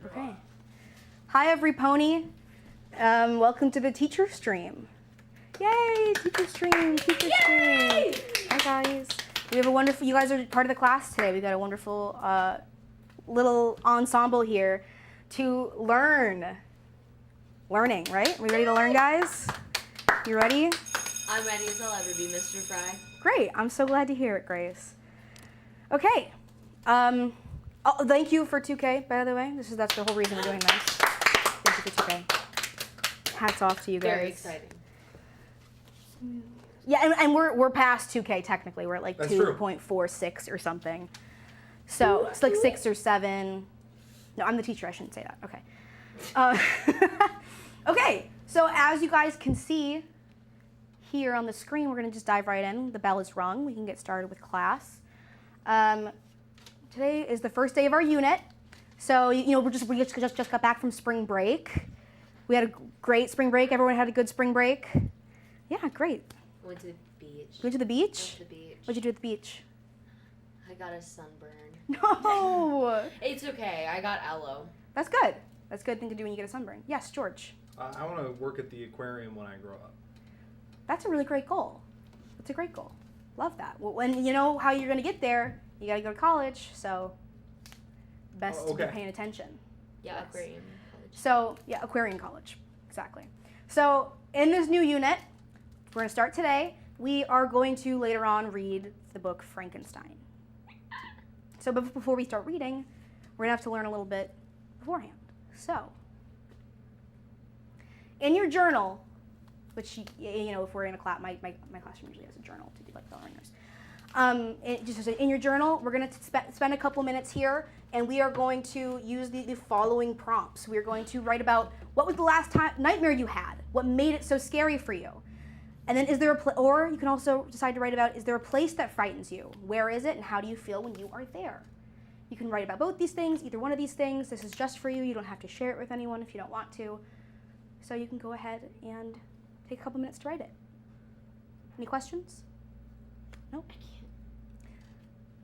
Okay. Hi, every pony. Welcome to the teacher stream. Yay, teacher stream, teacher stream. Hi, guys. We have a wonderful, you guys are part of the class today. We've got a wonderful little ensemble here to learning, right? We ready to learn, guys? You ready? I'm ready as I'll ever be, Mr. Fry. Great. I'm so glad to hear it, Grace. Okay. Thank you for 2K, by the way. That's the whole reason we're doing this. Thank you for 2K. Hats off to you guys. Very exciting. Yeah, and we're past 2K technically. We're at like 2.46 or something. So it's like 6 or 7. No, I'm the teacher. I shouldn't say that. Okay. Okay. So as you guys can see here on the screen, we're going to just dive right in. The bell is rung. We can get started with class. Today is the first day of our unit. So we just got back from spring break. We had a great spring break. Everyone had a good spring break. Yeah, great. Went to the beach. You went to the beach? Went to the beach. What'd you do at the beach? I got a sunburn. No! It's okay. I got aloe. That's good. That's a good thing to do when you get a sunburn. Yes, George. I want to work at the aquarium when I grow up. That's a really great goal. That's a great goal. Love that. Well, when you know how you're going to get there, you got to go to college, so best to be paying attention. Yeah, yes. aquarium college. So, yeah, aquarium college. Exactly. So, in this new unit, we're going to start today. We are going to later on read the book Frankenstein. So, before we start reading, we're going to have to learn a little bit beforehand. So, in your journal, which, if we're in a class, my classroom usually has a journal to do like the learners. In your journal, we're going to spend a couple minutes here, and we are going to use the following prompts. We're going to write about what was the last nightmare you had, what made it so scary for you. And then or you can also decide to write about, is there a place that frightens you? Where is it, and how do you feel when you are there? You can write about both these things, either one of these things. This is just for you. You don't have to share it with anyone if you don't want to. So you can go ahead and take a couple minutes to write it. Any questions? No?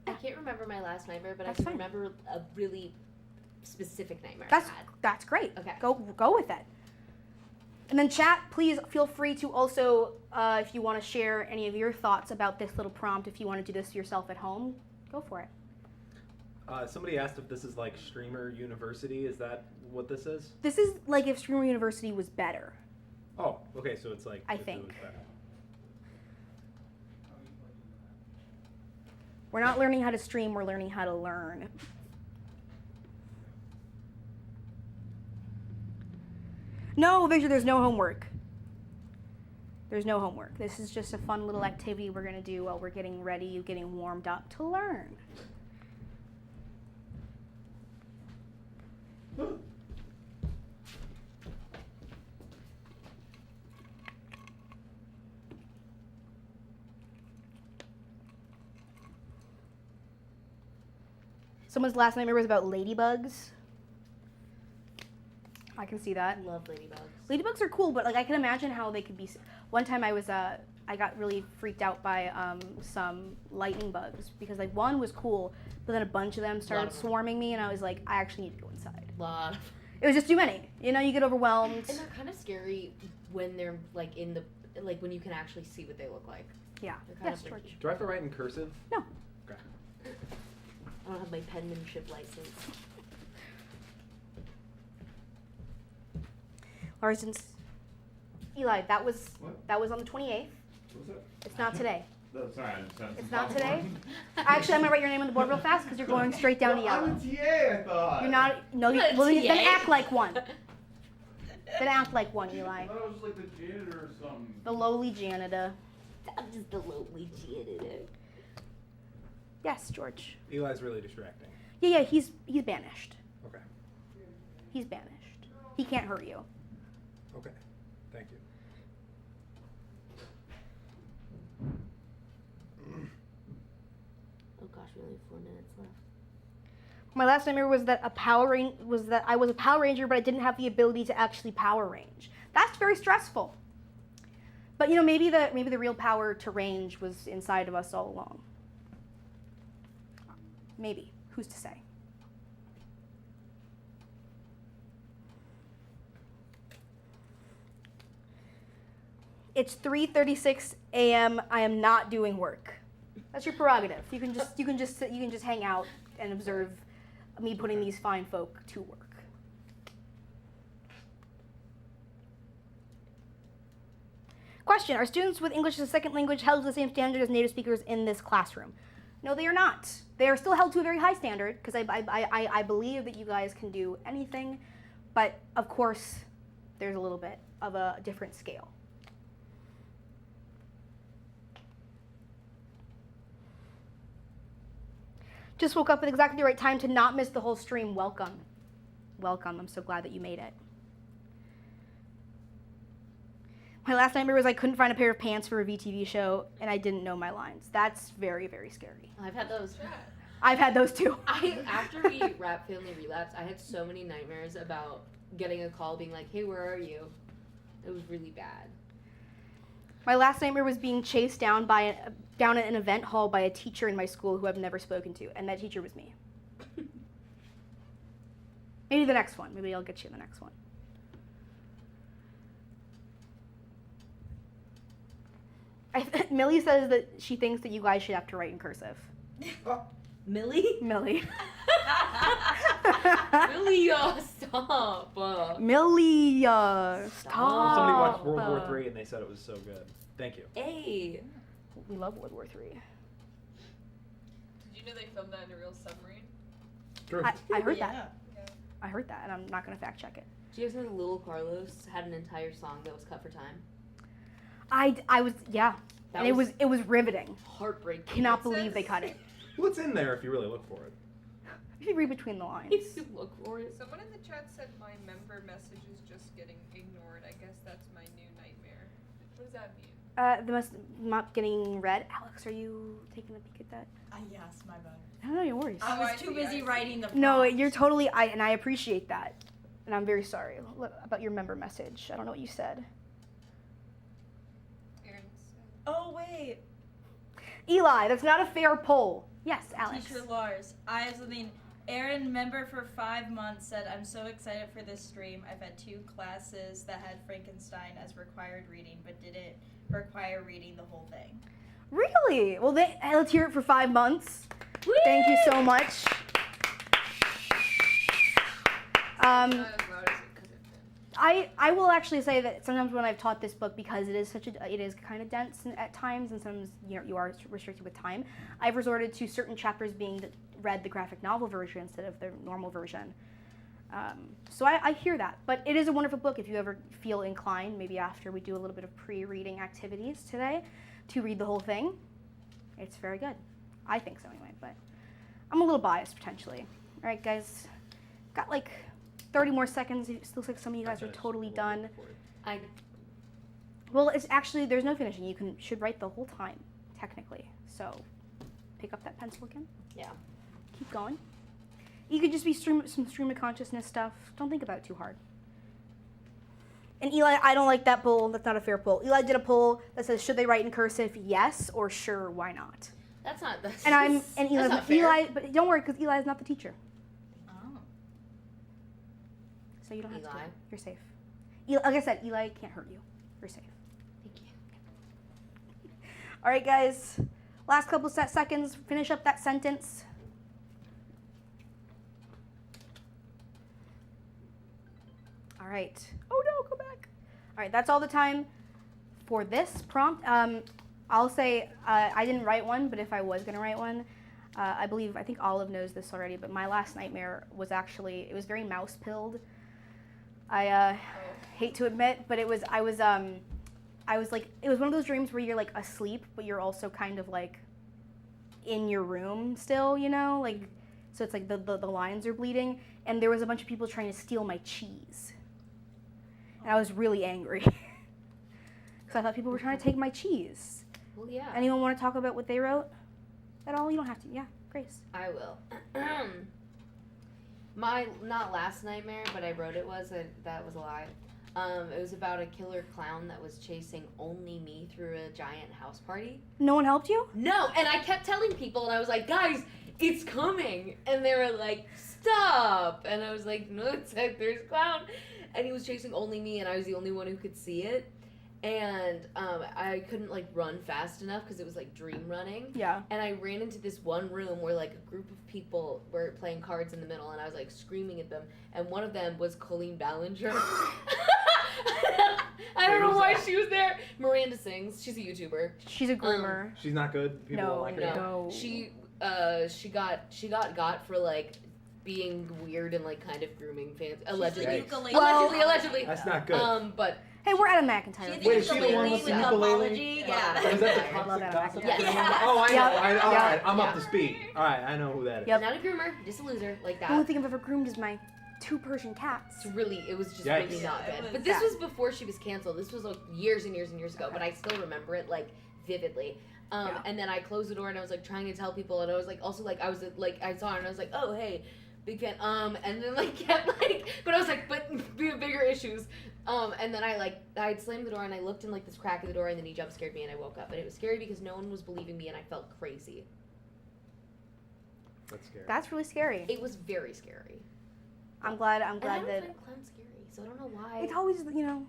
I can't remember my last nightmare, but That's I can fine. remember a really specific nightmare I had. That's great. Okay. Go with it. And then chat, please feel free to also, if you want to share any of your thoughts about this little prompt, if you want to do this yourself at home, go for it. Somebody asked if this is like Streamer University. Is that what this is? This is like if Streamer University was better. Oh, okay, so it's like... I think. We're not learning how to stream, we're learning how to learn. No, Victor, there's no homework. There's no homework. This is just a fun little activity we're going to do while we're getting ready, getting warmed up to learn. Someone's last nightmare was about ladybugs. I can see that. I love ladybugs. Ladybugs are cool, but like I can imagine how they could be. One time I got really freaked out by some lightning bugs because like one was cool, but then a bunch of them started swarming me, and I was like, I actually need to go inside. It was just too many. You get overwhelmed. And they're kind of scary when they're like when you can actually see what they look like. Yeah. Yes, George. Do I have to write in cursive? No. Okay. I don't have my penmanship license. Larson's. Eli, that was on the 28th. What was that? It's not today. No, sorry, I just had It's some not today? popcorn. Actually, I'm gonna write your name on the board real fast because you're going straight down to yellow. I'm a TA, I thought. You're not. No, I'm well, not a then TA. act like one. Then act like one, Eli. I thought it was like the janitor or something. The lowly janitor. I'm just the lowly janitor. Yes, George. Eli's really distracting. Yeah, he's banished. Okay. He's banished. He can't hurt you. Okay. Thank you. Oh gosh, we only have 4 minutes left. My last nightmare was that I was a Power Ranger, but I didn't have the ability to actually Power Range. That's very stressful. But maybe the real power to range was inside of us all along. Maybe. Who's to say? It's 3:36 a.m. I am not doing work. That's your prerogative. You can just hang out and observe me putting these fine folk to work. Question: Are students with English as a second language held to the same standard as native speakers in this classroom? No, they are not. They are still held to a very high standard because I believe that you guys can do anything, but of course, there's a little bit of a different scale. Just woke up at exactly the right time to not miss the whole stream. Welcome. Welcome. I'm so glad that you made it. My last nightmare was I couldn't find a pair of pants for a VTV show and I didn't know my lines. That's very, very scary. I've had those. I've had those too. After we wrapped Family Relapse, I had so many nightmares about getting a call being like, hey, where are you? It was really bad. My last nightmare was being chased down down at an event hall by a teacher in my school who I've never spoken to, and that teacher was me. Maybe the next one. Maybe I'll get you the next one. Millie says that she thinks that you guys should have to write in cursive. Millie? Millie. Millie, stop. Millie, Stop. stop. Somebody watched World War III and they said it was so good. Thank you. Hey. We love World War III. Did you know they filmed that in a real submarine? True. I heard that. Yeah. I heard that, and I'm not going to fact check it. Do you guys know that Little Carlos had an entire song that was cut for time? I was, yeah. That And it was riveting. heartbreaking. Cannot It believe says- they cut it. What's in there if you really look for it? If you read between the lines. If you look for it. Someone in the chat said my member message is just getting ignored. I guess that's my new nightmare. What does that mean? The must not getting read. Alex, are you taking a peek at that? Yes, my bad. I don't know your worries. Oh, I I was too see, busy I see. writing the No, prompt. you're totally, and I appreciate that. And I'm very sorry about your member message. I don't know what you said. Aaron said. Oh, wait. Eli, that's not a fair poll. Yes, Alex. Teacher Lars, I have something. Aaron, member for 5 months, said, I'm so excited for this stream. I've had 2 classes that had Frankenstein as required reading, but didn't require reading the whole thing. Really? Well, let's hear it for 5 months. Woo! Thank you so much. Not as loud as it could have been. I will actually say that sometimes when I've taught this book, because it is kind of dense at times, and sometimes you are restricted with time, I've resorted to certain chapters being read the graphic novel version instead of the normal version. So I hear that, but it is a wonderful book if you ever feel inclined, maybe after we do a little bit of pre-reading activities today, to read the whole thing. It's very good. I think so anyway, but I'm a little biased potentially. All right, guys, got like 30 more seconds. It looks like some of you guys are totally done. Well, it's actually, there's no finishing. You should write the whole time, technically. So pick up that pencil again. Yeah. Keep going. You could just be some stream of consciousness stuff. Don't think about it too hard. And Eli, I don't like that poll. That's not a fair poll. Eli did a poll that says, should they write in cursive? Yes, or sure, why not? That's not. That's, And that's Eli, not fair. Eli, but don't worry, because Eli is not the teacher. Oh. So you don't have to. Eli. You're safe. Eli, like I said, Eli can't hurt you. You're safe. Thank you. All right, guys. Last couple seconds. Finish up that sentence. All right. Oh no, go back. All right, that's all the time for this prompt. I'll say I didn't write one, but if I was going to write one, I think Olive knows this already, but my last nightmare was actually, it was very mouse-pilled. I hate to admit, but it was like, it was one of those dreams where you're like asleep, but you're also kind of like in your room still, you know? Like, so it's like the lines are bleeding, and there was a bunch of people trying to steal my cheese. And I was really angry. Because I thought people were trying to take my cheese. Well, yeah. Anyone want to talk about what they wrote at all? You don't have to. Yeah, Grace. I will. My not last nightmare, but I wrote it was that was a lie. It was about a killer clown that was chasing only me through a giant house party. No one helped you? No, and I kept telling people, and I was like, guys, it's coming, and they were like, stop, and I was like, no, it's like there's a clown, and he was chasing only me, and I was the only one who could see it, and I couldn't like run fast enough because it was like dream running. Yeah. And I ran into this one room where like a group of people were playing cards in the middle, and I was like screaming at them, and one of them was Colleen Ballinger. I don't know why she was there. Miranda Sings. She's a YouTuber. She's a groomer. She's not good. People No, don't like her. No. No. She got for like being weird and like kind of grooming fans. Allegedly. She's the ukulele. Well- Allegedly. That's not good. But Hey, we're at a McIntyre. She's Wait, the is she the one ukulele with with the the ukulele? apology. Yeah. Was that the I love toxic that. gossip? Yes. thing? Oh, I know. Yep. All Yep. right, I'm up to Yeah. speed. All right, I know who that is. Yep. not a groomer, just a loser like The only that. thing I've ever groomed is my 2 Persian cats. It was just Yikes. really not Yeah, it good. was But this bad. was before she was canceled. This was like years and years and years ago, but I still remember it like vividly. Yeah. And then I closed the door and I was like trying to tell people, and I was like also like I saw her and I was like, oh hey, big fan. And then like kept like, but I was like, but bigger issues. And then I slammed the door and I looked in like this crack of the door, and then he jump scared me and I woke up, and it was scary because no one was believing me and I felt crazy. That's scary. That's really scary. It was very scary. I'm glad And I don't that find clowns scary, so I don't know why. it's always, you know.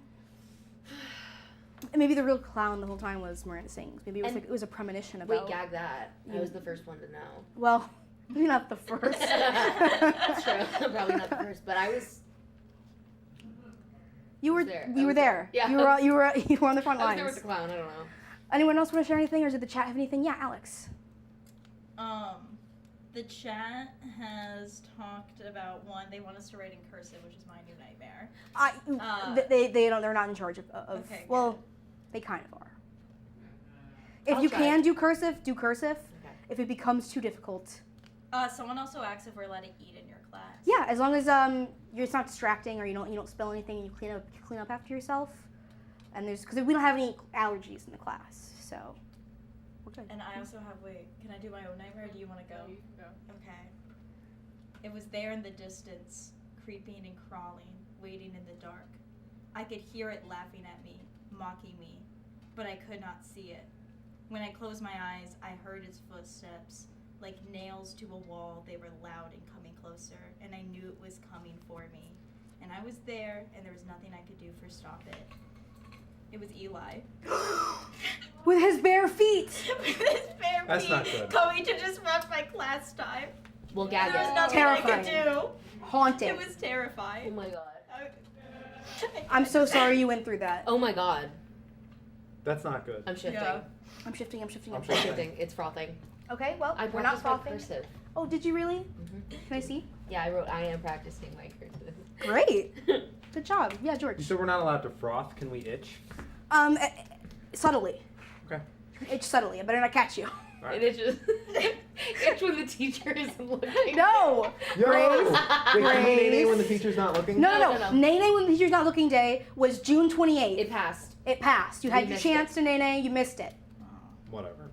Maybe the real clown the whole time was Miranda Sings. Maybe it was And- like it was a premonition Wait, about. gag that. I you- was the first one to know. Well, maybe not the first. That's true. Probably not the first, but I was. You were there. you I were was there. there. Yeah. You were on the front I was there with lines. the clown. I don't know. Anyone else want to share anything, or does the chat have anything? Yeah, Alex. The chat has talked about one. They want us to write in cursive, which is my new nightmare. They're not in charge of. Okay, well, they kind of are. If I'll you try. can do cursive, do cursive. Okay. If it becomes too difficult, Someone also asked if we're allowed to eat in your class. yeah, as long as it's not distracting or you don't spill anything, and you clean up after yourself. And because we don't have any allergies in the class, so we're good. And I also have, can I do my own nightmare, or do you want to go? You can go. Okay. It was there in the distance, creeping and crawling, waiting in the dark. I could hear it laughing at me, mocking me, but I could not see it. When I closed my eyes, I heard its footsteps. Like nails to a wall, they were loud and coming closer, and I knew it was coming for me. And I was there, and there was nothing I could do for stop it. It was Eli. With his bare feet. With his bare That's feet, not good. coming to disrupt my class time. Well, gag There was it. nothing I could Terrifying. do. Haunting. It was terrifying. Oh my god. I'm so sorry you went through that. Oh my god. That's not good. I'm shifting. Yeah. I'm shifting. I'm I'm shifting. shifting. It's frothing. Okay, well, I we're not practiced my frothing. cursive. Oh, did you really? Mhm. Can I see? Yeah, I am practicing my cursive. Great. Good job. Yeah, You George. said we're not allowed to froth. Can we itch? Subtly. Okay. Itch subtly. I better not catch you. All right. It itches. It's when the teacher isn't looking. No. Yo! Grace. Wait, can you Grace. nay when the teacher's not looking? No, No, no, no, no. no. Nay when the teacher's not looking day was June 28th. It passed. It passed. You We had your missed chance to nay. You missed it. Whatever.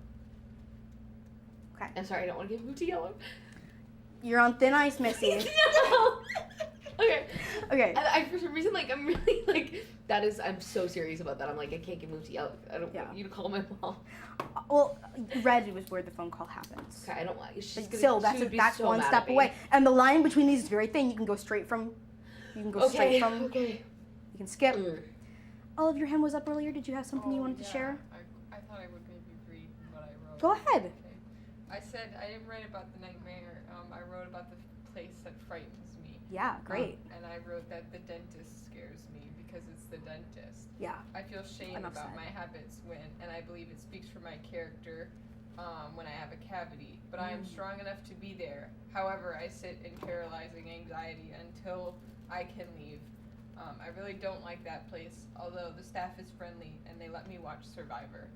I'm sorry, I don't want to give Booty yellow. You're on thin ice, Missy. Yellow. Okay. Okay. I for some reason I'm really I'm so serious about that. I'm like I can't give Booty yellow. I don't Yeah. want you to call my mom. Well, red was where the phone call happens. Okay, I don't like. She's But gonna, still, she would be that's so one mad step at me. away. And the line between these is very thin. You can go straight from. You can go straight Okay. from. Okay. You can skip. Mm. Olive, your hand was up earlier. Did you have something you wanted to share? I thought I would maybe read what I wrote. Go ahead. Okay. I said I didn't write about the nightmare. I wrote about the place that frightens me. Yeah, great. And I wrote that the dentist scares me because it's the dentist. Yeah. I feel shame Enough about said. my habits and I believe it speaks for my character when I have a cavity. But I am strong enough to be there. However, I sit in paralyzing anxiety until I can leave. I really don't like that place, although the staff is friendly and they let me watch Survivor.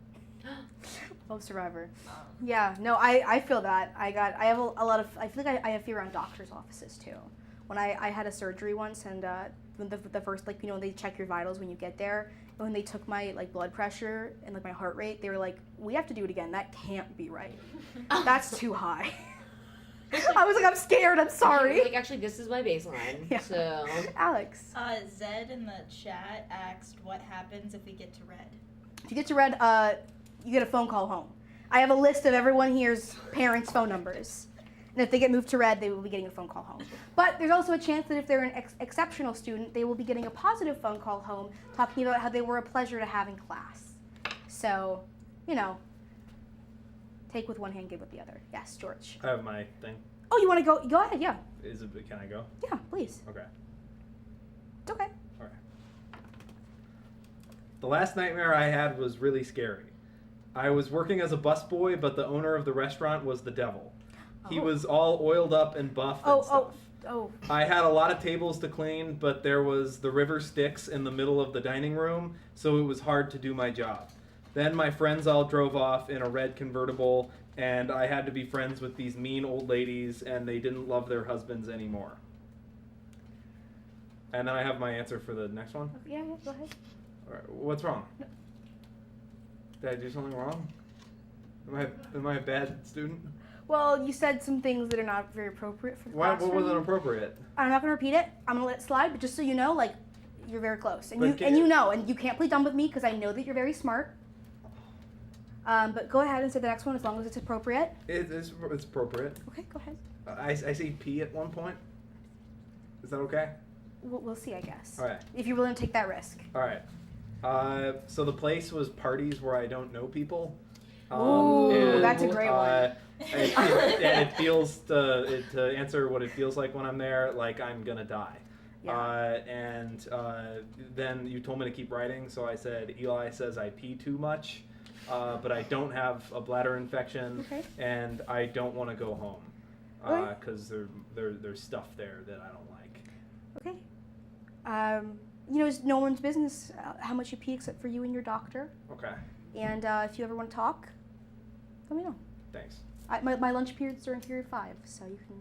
Love Survivor. Um, Yeah, no, I feel that. I have a lot of, I feel like I have fear around doctors' offices too. When I had a surgery once and when the first, like, you know, they check your vitals when you get there. And when they took my, like, blood pressure and, like, my heart rate, they were like, we have to do it again. That can't be right. That's too high. I was like, I'm scared. I'm sorry. Like actually, this is my baseline. Yeah. So. Alex, Zed in the chat asked what happens if we get to red. if you get to red, you get a phone call home. I have a list of everyone here's parents' phone numbers. And if they get moved to red, they will be getting a phone call home. But there's also a chance that if they're an exceptional student, they will be getting a positive phone call home talking about how they were a pleasure to have in class. So, you know, take with one hand, give with the other. Yes, George. I have my thing. Oh, you want to go? Go ahead, yeah. Can I go? Yeah, please. Okay. It's okay. All right. The last nightmare I had was really scary. I was working as a busboy, but the owner of the restaurant was the devil. He Oh. was all oiled up and buff and stuff. Oh. I had a lot of tables to clean, but there was the river Styx in the middle of the dining room, so it was hard to do my job. Then my friends all drove off in a red convertible, and I had to be friends with these mean old ladies, and they didn't love their husbands anymore. And then I have my answer for the next one. Yeah, go ahead. All right, what's wrong? Did I do something wrong? Am I a bad student? Well, you said some things that are not very appropriate for the What classroom. wasn't appropriate? I'm not going to repeat it. I'm going to let it slide, but just so you know, like, you're very close. And But you know, and you can't play dumb with me because I know that you're very smart. But go ahead and say the next one as long as it's appropriate. It's appropriate. Okay, go ahead. I say pee at one point. Is that okay? We'll see, I guess. All right. If you're willing to take that risk. All right. So the place was parties where I don't know people. Ooh, that's a great one. And it feels to answer what it feels like when I'm there, like I'm gonna die. Yeah. Then you told me to keep writing, so I said Eli says I pee too much, but I don't have a bladder infection, Okay. and I don't want to go home Okay. because there's stuff there that I don't like. Okay. You know, it's no one's business how much you pee except for you and your doctor. Okay. And if you ever want to talk, let me know. Thanks. My lunch period's during period 5, so you can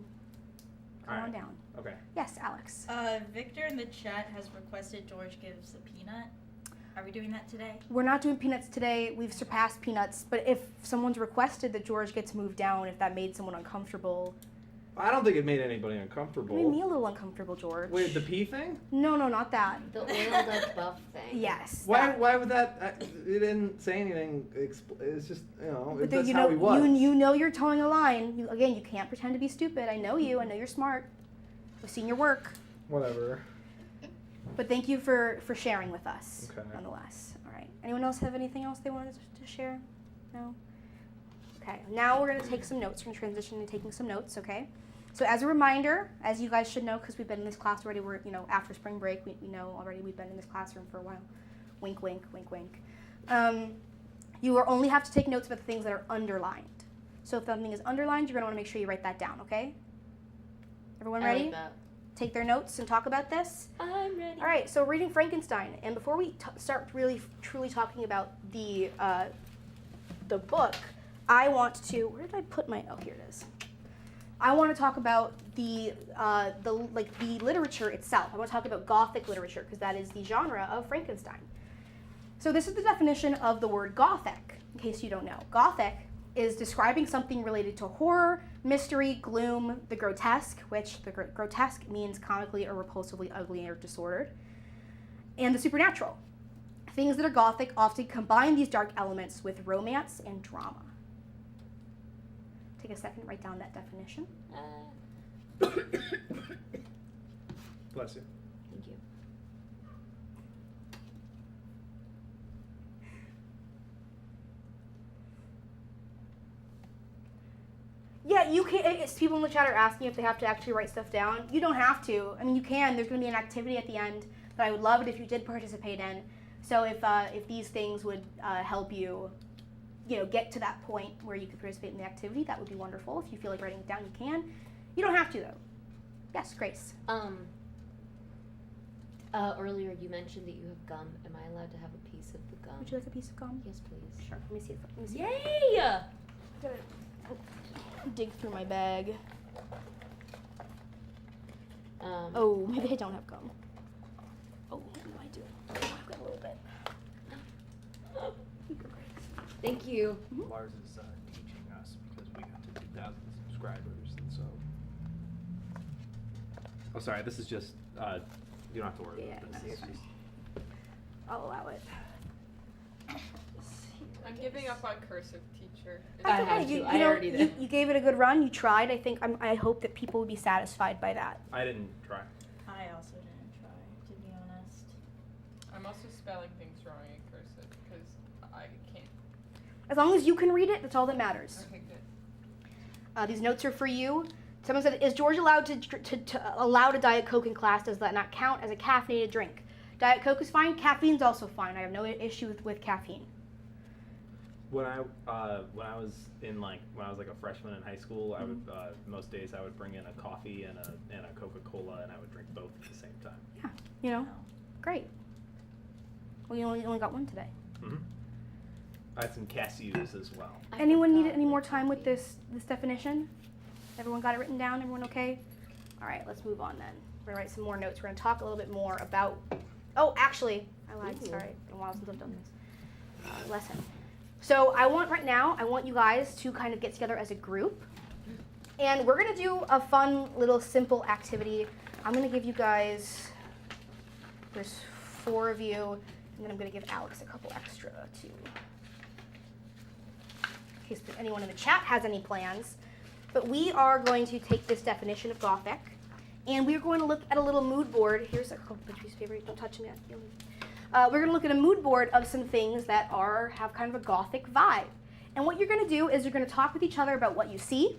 come on Alright. down. Okay. Yes, Alex. Victor in the chat has requested George gives a peanut. Are we doing that today? We're not doing peanuts today. We've surpassed peanuts. But if someone's requested that George gets moved down, if that made someone uncomfortable, I don't think it made anybody it uncomfortable. made me a little uncomfortable, George. Wait, the pee thing? No, not that. The oiled up buff thing. Yes. Why? that. Why would that? It didn't say anything. It's just But that's you how know, he was. you know you're towing a line. You can't pretend to be stupid. I know you. I know you're smart. I've seen your work. Whatever. But thank you for sharing with us, Okay. nonetheless. All right. Anyone else have anything else they wanted to share? No? Okay. Now we're going to take some notes. We're going to transition to taking some notes, okay? So as a reminder, as you guys should know, because we've been in this class already, we're, after spring break, we know already we've been in this classroom for a while. Wink, wink, wink, wink. You will only have to take notes about the things that are underlined. So if something is underlined, you're going to want to make sure you write that down, okay? Everyone I ready? like that. Take their notes and talk about this? I'm ready. All right, so reading Frankenstein, and before we start really truly talking about the book, I want to. Where did I put my? Oh, here it is. I want to talk about the literature itself. I want to talk about Gothic literature because that is the genre of Frankenstein. So this is the definition of the word Gothic. In case you don't know, Gothic is describing something related to horror, mystery, gloom, the grotesque, which the grotesque means comically or repulsively ugly or disordered, and the supernatural. Things that are Gothic often combine these dark elements with romance and drama. Take a second to write down that definition. Bless you. Thank you. Yeah, you can. People in the chat are asking if they have to actually write stuff down. You don't have to. I mean, you can. There's going to be an activity at the end that I would love it if you did participate in. So if these things would help you, get to that point where you could participate in the activity, that would be wonderful. If you feel like writing it down, you can. You don't have to though. Yes, Grace. Earlier you mentioned that you have gum. Am I allowed to have a piece of the gum? Would you like a piece of gum? Yes, please. Sure. Let me see. Let me see. Yay! I gotta dig through my bag. Oh, maybe I don't have gum. Oh, maybe I do. Oh, I've got a little bit. Thank you. Lars is teaching us because we got to 2,000 subscribers, and so. Oh, sorry. This is just. You don't have to worry Yeah, about no, this. you're It's fine. just- I'll allow it. This here. I'm giving up on cursive, teacher. I That's had okay. to. You, I you know, already did. you gave it a good run. You tried. I hope that people would be satisfied by that. I didn't try. I also didn't try, to be honest. I'm also spelling things wrong in cursive because I can't. As long as you can read it, that's all that matters. Okay, good. These notes are for you. Someone said, "Is George allowed to allowed a Diet Coke in class? Does that not count as a caffeinated drink?" Diet Coke is fine. Caffeine's also fine. I have no issue with caffeine. When I was like a freshman in high school, I would most days I would bring in a coffee and a Coca-Cola, and I would drink both at the same time. Yeah, you know, great. Well, you only got one today. Mm-hmm. I had some cashews as well. Anyone need any more time with this definition? Everyone got it written down? Everyone okay? All right, let's move on then. We're gonna write some more notes. We're gonna talk a little bit more about. Oh, actually, I lied. Ooh. Sorry, it's been a while since I've done this lesson. So I want you guys to kind of get together as a group, and we're gonna do a fun little simple activity. I'm gonna give you guys. There's 4 of you, and then I'm gonna give Alex a couple extra too. In case anyone in the chat has any plans. But we are going to take this definition of Gothic, and we're going to look at a little mood board. Here's a couple of piece of paper. Don't touch them yet. We're going to look at a mood board of some things that have kind of a Gothic vibe. And what you're going to do is you're going to talk with each other about what you see.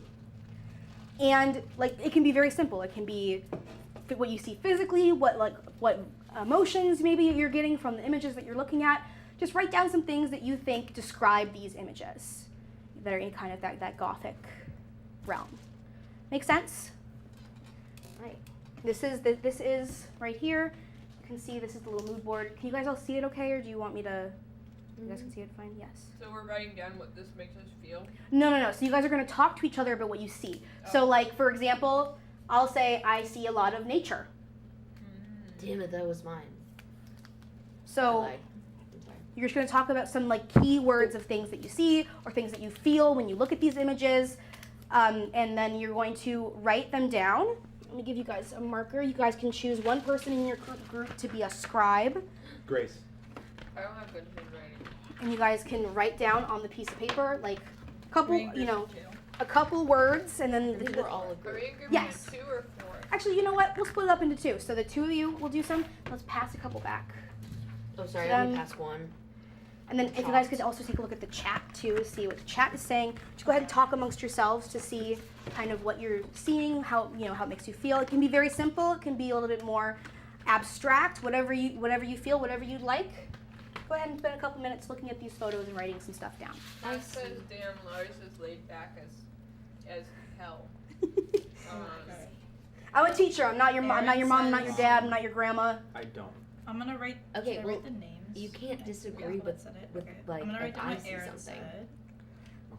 And like it can be very simple. It can be what you see physically, what emotions maybe you're getting from the images that you're looking at. Just write down some things that you think describe these images that are in kind of that Gothic realm. Make sense? Right. This is right here. You can see this is the little mood board. Can you guys all see it okay, or do you want me to? You guys can see it fine? Yes. So we're writing down what this makes us feel. No. So you guys are going to talk to each other about what you see. So like, for example, I'll say I see a lot of nature. Damn it, that was mine. So I'm sorry. you're just going to talk about some like key words of things that you see or things that you feel when you look at these images. And then you're going to write them down. Let me give you guys a marker. You guys can choose one person in your group to be a scribe. Grace. I don't have good handwriting. And you guys can write down on the piece of paper, like a couple, Green you know, too. a couple words, and then We were all Are we agreed. in group Yes. 2 or 4? actually, you know what? We'll split it up into 2. So the 2 of you will do some. Let's pass a couple back. Oh, sorry, I only passed one. And then if you guys could also take a look at the chat too, to see what the chat is saying. Just go ahead and talk amongst yourselves to see kind of what you're seeing, how it makes you feel. It can be very simple. It can be a little bit more abstract. Whatever you feel, whatever you'd like. Go ahead and spend a couple minutes looking at these photos and writing some stuff down. Mine says, damn, Lars is laid back as hell. I'm a teacher. I'm not your mom. I'm not your mom. I'm not your dad. I'm not your grandma. I don't. I'm gonna write. Okay, should I well, write the names? You can't Okay. disagree Yeah, with said it. with Okay. like I'm gonna write if down I what see Aaron something. said.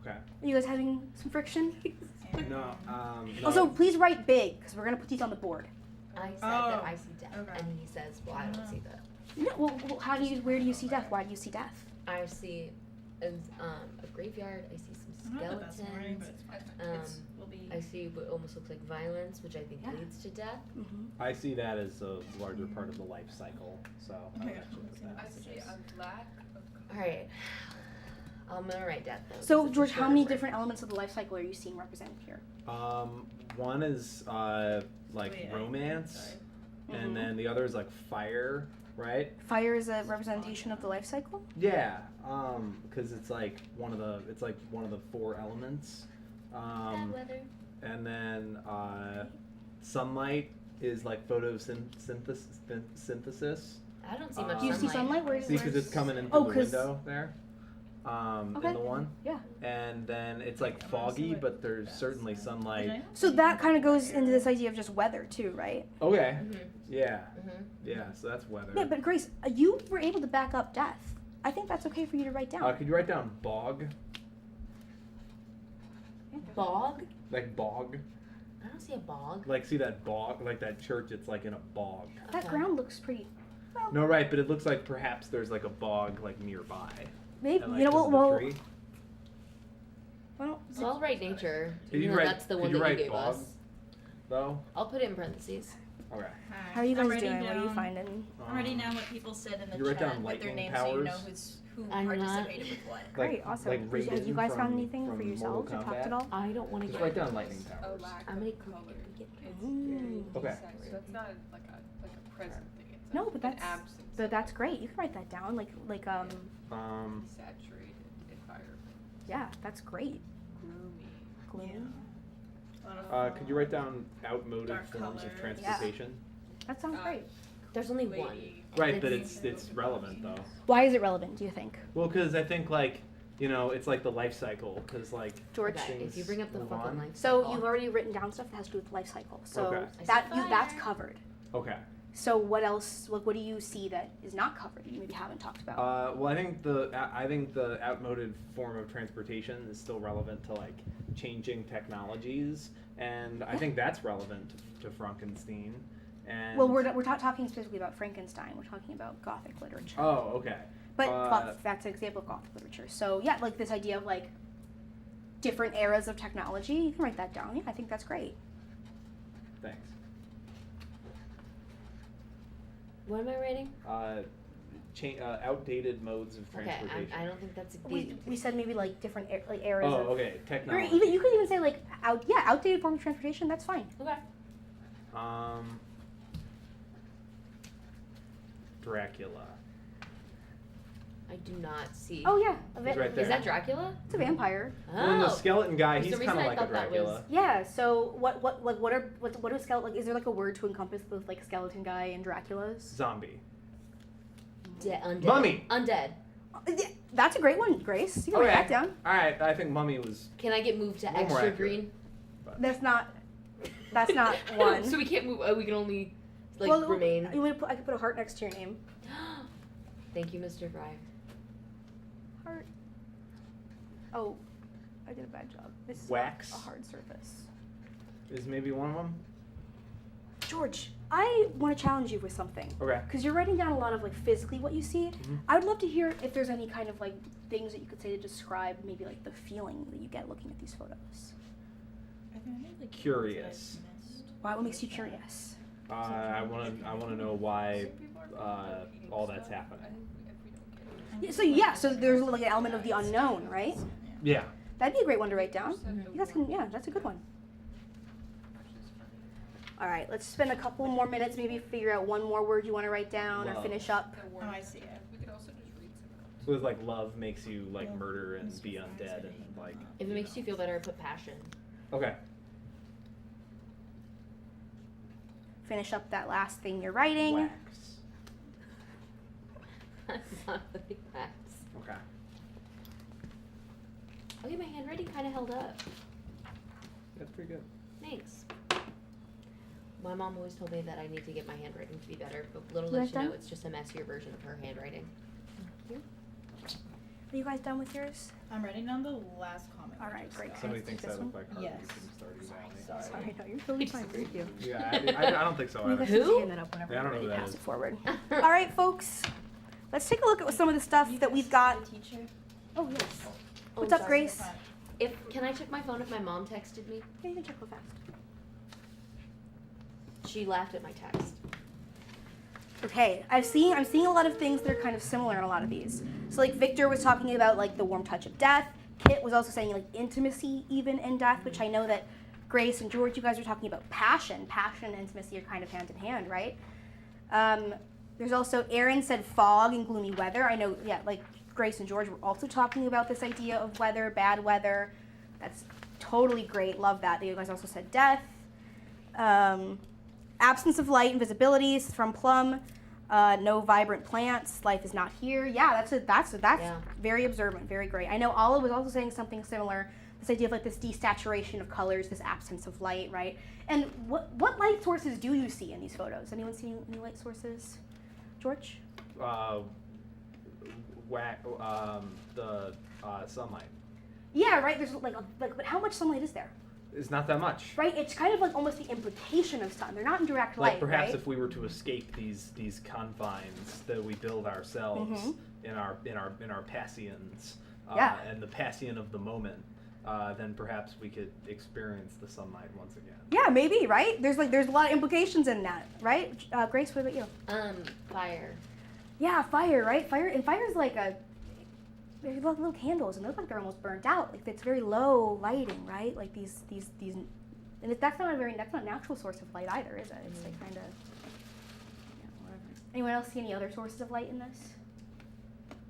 Okay. Are you guys having some friction? No. No. Also, please write big because we're gonna put these on the board. I said that Oh, I see death, okay. and he says, "Well, I don't see that. No, well, where do you see death? Why do you see death? I see a graveyard. I see some I'm not the best at writing, skeletons. but it's fine. Um, Will be. I see what almost looks like violence, which I think Yeah. leads to death. Mm-hmm. I see that as a larger part of the life cycle. So I would Okay. actually put that. I see a lack of All right, I'm gonna write death though. So, 'cause it's a George, how shorter many word. different elements of the life cycle are you seeing represented here? One is like Wait, romance, sorry. and then the other is like fire, right? Fire is a representation of the life cycle. Yeah, because it's like one of the 4 elements. Bad weather. And then sunlight is like photosynthesis. I don't see much Do you sunlight. see sunlight? Where See, because it's coming in Oh, through the 'cause- window there. Okay. In the one. Yeah. And then it's like I'm gonna see foggy, what but there's that's certainly then. sunlight. Okay. So that kind of goes into this idea of just weather too, right? Okay. Mhm. Yeah. Mhm. Yeah. So that's weather. Yeah, but Grace, you were able to back up death. I think that's okay for you to write down. Could you write down bog? Bog? Like bog? I don't see a bog. Like see that bog? Like that church? It's like in a bog. That Okay. ground looks pretty. Well, No, right, but it looks like perhaps there's like a bog like nearby. maybe And, like, you know there's what? the Well, tree. well, So I'll write nature. Could you even though write- that's the could one you that write you gave bog? us. Though. I'll put it in parentheses. Okay. How are you I'm guys writing doing? What are you down- finding? I'm writing down what people said in the You write chat down with their lightning names so you know powers? who I'm not. participated with what. Great, awesome. Like Have you Raiden guys found from- anything from for yourselves or Mortal talked Kombat? at all? I don't want to Just get. write down lightning A powers. lack I'm gonna of color. It's Mm. very Okay. desaturated. So it's not like a present thing. It's No, a, but an that's absence. but that's great. You can write that down. Like Saturated environment. yeah, that's great. Gloomy. Gloom. A lot of Could you write down outmoded Dark forms of colors. transportation? That sounds great. There's only one. Lady. Right, but it's relevant though. Why is it relevant, do you think? Well, because I think like it's like the life cycle. Because like George? Okay, if you bring up the move fucking on. life So cycle. you've already written down stuff that has to do with life cycle. So Okay. that's covered. Okay. So what else? Like, what do you see that is not covered? You maybe haven't talked about. Well, I think the outmoded form of transportation is still relevant to like changing technologies, and I think that's relevant to Frankenstein. And Well, we're not talking specifically about Frankenstein. We're talking about Gothic literature. Oh, okay. But uh, that's an example of Gothic literature. So yeah, like this idea of like different eras of technology. You can write that down. Yeah, I think that's great. Thanks. What am I writing? Outdated modes of Okay, transportation. I don't think that's a We said maybe like different like eras. Oh, of, okay. Or Technology. even you could even say like outdated form of transportation. That's fine. Okay. Dracula. I do not see. Oh yeah, He's right there. Is that Dracula? it's a vampire. Oh. Well, and the skeleton guy, For he's some kind of reason I like a thought that was- Dracula. Yeah. So what are skeleton? Like, is there like a word to encompass the like skeleton guy and Dracula's? Zombie. Undead. Mummy. Undead. That's a great one, Grace. You can write that down. All right. I think Mummy was. Can I get moved to One more extra accurate. green? That's not one. So we can't move. We can only remain. I could put a heart next to your name. Thank you, Mr. Fry. Heart. Oh, I did a bad job. This is Wax. not a hard surface. Is maybe one of them. George, I want to challenge you with something. Okay. Because you're writing down a lot of like physically what you see. Mhm. I would love to hear if there's any kind of like things that you could say to describe maybe like the feeling that you get looking at these photos. I think I like Curious. What makes you curious? I want to know why all that's happening. So there's like an element of the unknown, right? Yeah. That'd be a great one to write down. That's a good one. All right, let's spend a couple more minutes, maybe figure out one more word you want to write down or Love. finish up. Oh, I see it. We could also just read some of So it's like love makes you like murder and be undead and like. If it makes you feel better, I put passion. Okay. Finish up that last thing you're writing. Wax. That's not really facts. Okay. Okay, my handwriting kind of held up. That's pretty good. Thanks. My mom always told me that I need to get my handwriting to be better, but little You does guys she know done? it's just a messier version of her handwriting. Are you guys done with yours? I'm writing down the last comment. All right, great. Somebody Can I thinks take I this look one? like Harvey Yes. from Stardew Valley. Sorry, no, you're totally fine. Thank you. Yeah, I don't think so You either. guys can Who? stand that up whenever Yeah, I don't you're know ready. who that Pass is. it forward. All right, folks. Let's take a look at some of the stuff that we've got. Teacher. Oh yes. Oh, What's I'm up, sorry. Grace? Can I check my phone if my mom texted me? Yeah, you can check real fast. She laughed at my text. Okay, I'm seeing a lot of things that are kind of similar in a lot of these. So like Victor was talking about like the warm touch of death. Kit was also saying like intimacy even in death, which I know that Grace and George, you guys are talking about passion. Passion and intimacy are kind of hand in hand, right? There's also Aaron said fog and gloomy weather. I know, yeah, like Grace and George were also talking about this idea of weather, bad weather. That's totally great. Love that. You guys also said death. Absence of light and visibility is from Plum. No vibrant plants. Life is not here. Yeah, that's Yeah. very observant. Very great. I know Olive was also saying something similar. This idea of like this desaturation of colors, this absence of light, right? And what light sources do you see in these photos? Anyone see any light sources? George? The sunlight. Yeah, right. There's but how much sunlight is there? It's not that much. Right. It's kind of like almost the implication of sun. They're not in direct Like light, perhaps right? if we were to escape these confines that we build ourselves Mhm. in our passions, Yeah. and the passion of the moment, then perhaps we could experience the sunlight once again. Yeah, maybe, right? There's a lot of implications in that, right? Grace, what about you? Fire. Yeah, fire, right? Fire's like there's little candles, and those like they're almost burnt out. Like it's very low lighting, right? Like these, and that's not a natural source of light either, is it? It's like kind of, whatever. Anyone else see any other sources of light in this?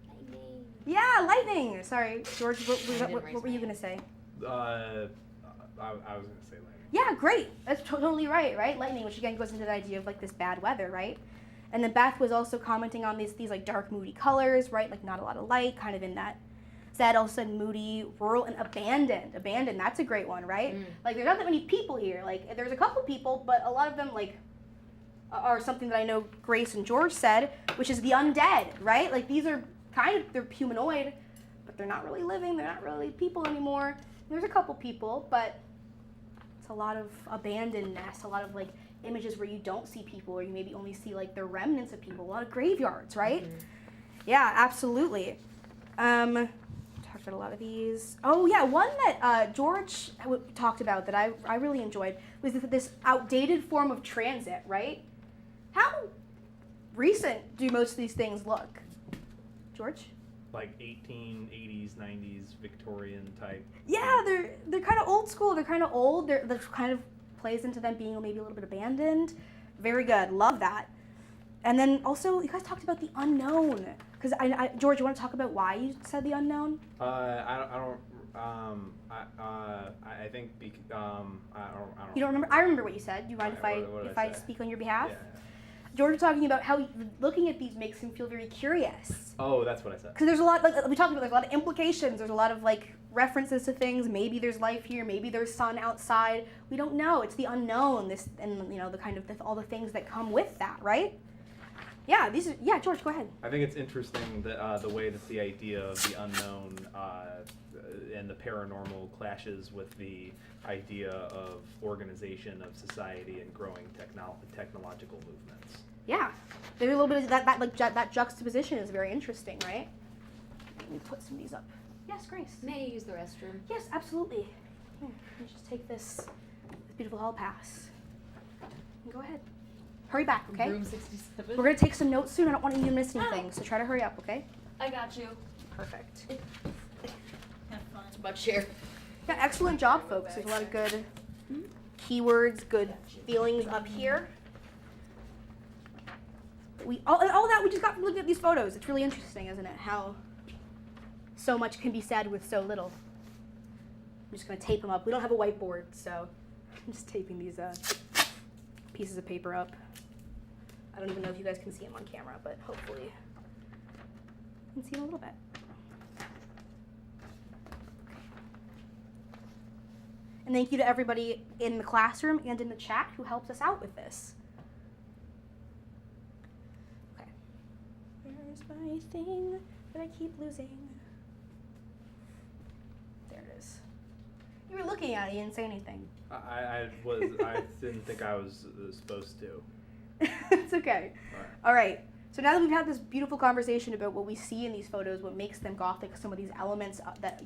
Lightning. Yeah, lightning. Sorry, George. didn't What raise were my you hand. gonna say? I was gonna say lightning. Yeah, great. That's totally right, right? Lightning, which again goes into the idea of like this bad weather, right? And then Beth was also commenting on these like dark, moody colors, right? Like not a lot of light, kind of in that. Zed also said moody, rural, and abandoned. Abandoned, that's a great one, right? Like there's not that many people here. Like there's a couple people, but a lot of them like are something that I know Grace and George said, which is the undead, right? Like these are they're humanoid, but they're not really living. They're not really people anymore. There's a couple people, but it's a lot of abandonedness, a lot of like images where you don't see people, or you maybe only see like the remnants of people. A lot of graveyards, right? Yeah, absolutely. Talked about a lot of these. Oh yeah, one that George talked about that I really enjoyed was this outdated form of transit, right? How recent do most of these things look? George? Like 1880s, 90s Victorian type. Yeah, they're kind of old school. They're kind of old. That kind of plays into them being maybe a little bit abandoned. Very good. Love that. And then also, you guys talked about the unknown. Because George, you want to talk about why you said the unknown? I think I don't. You don't remember? I remember what you said. Do you mind if I say? speak on your behalf? Yeah. George was talking about how looking at these makes him feel very curious. Oh, that's what I said. Because there's a lot, like we talked about, there's a lot of implications. There's a lot of like references to things. Maybe there's life here. Maybe there's sun outside. We don't know. It's the unknown. This and the kind of all the things that come with that, right? Yeah. George, go ahead. I think it's interesting that the way that the idea of the unknown and the paranormal clashes with the idea of organization of society and growing technological movements. Yeah, there's a little bit of that juxtaposition is very interesting, right? Let me put some of these up. Yes, Grace. May I use the restroom? Yes, absolutely. Here, let me just take this beautiful hall pass. And go ahead. Hurry back, okay? Room 67. We're gonna take some notes soon. I don't want you to miss anything, so try to hurry up, okay? I got you. Perfect. Have fun. It's about share. Yeah, excellent job, folks. There's a lot of good keywords, good feelings up here. All that we just got from looking at these photos. It's really interesting, isn't it? How so much can be said with so little. I'm just gonna tape them up. We don't have a whiteboard, so I'm just taping these pieces of paper up. I don't even know if you guys can see them on camera, but hopefully you can see them a little bit. And thank you to everybody in the classroom and in the chat who helped us out with this. Okay. Where's my thing that I keep losing? There it is. You were looking at it, you didn't say anything. I didn't think I was supposed to. It's okay. All right. So now that we've had this beautiful conversation about what we see in these photos, what makes them Gothic, some of these elements that,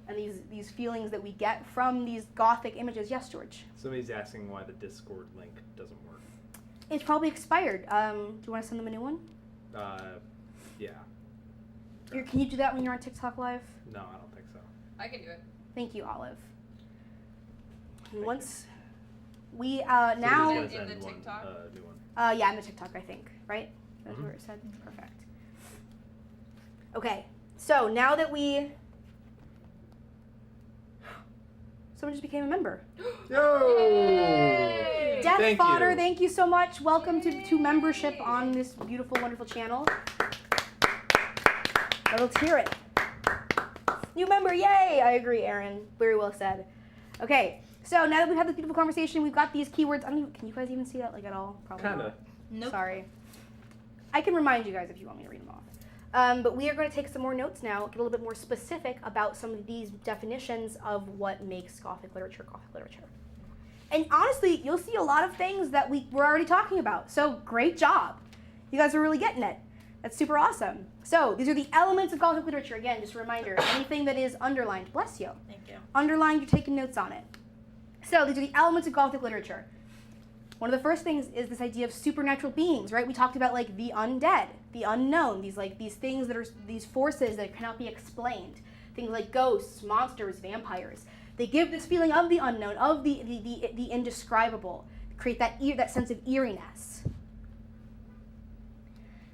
and these feelings that we get from these Gothic images. Yes, George? Somebody's asking why the Discord link doesn't work. It's probably expired. Do you want to send them a new one? Yeah. Can you do that when you're on TikTok Live? No, I don't think so. I can do it. Thank you, Olive. And once we Somebody's now, gonna In send the one, TikTok? new one. yeah, in the TikTok, I think, right? That's where it said. Perfect. Okay, so now that someone just became a member. Yo! Death Thank Fodder, you. thank you so much. Welcome to membership on this beautiful, wonderful channel. Let's hear it. New member, yay! I agree, Aaron. Very well said. Okay, so now that we've had this beautiful conversation, we've got these keywords. Can you guys even see that at all? Probably Kinda. not. Nope. Sorry. I can remind you guys if you want me to read them off. But we are going to take some more notes now, get a little bit more specific about some of these definitions of what makes Gothic literature. And honestly, you'll see a lot of things that we're already talking about. So great job. You guys are really getting it. That's super awesome. So these are the elements of Gothic literature. Again, just a reminder, anything that is underlined, bless you. Thank you. Underlined, you're taking notes on it. So these are the elements of Gothic literature. One of the first things is this idea of supernatural beings, right? We talked about like the undead, the unknown, these things that are these forces that cannot be explained. Things like ghosts, monsters, vampires. They give this feeling of the unknown, of the indescribable, create that sense of eeriness.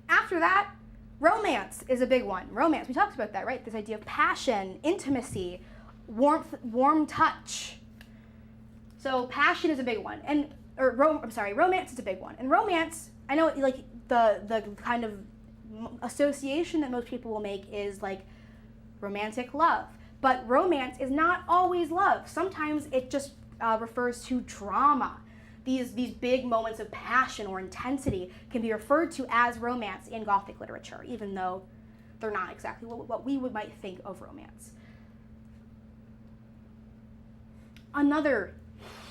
After that, romance is a big one. Romance, we talked about that, right? This idea of passion, intimacy, warmth, warm touch. So passion is a big one, romance is a big one. And romance, I know like the kind of association that most people will make is like romantic love. But romance is not always love. Sometimes it just refers to drama. These big moments of passion or intensity can be referred to as romance in Gothic literature, even though they're not exactly what we might think of romance. Another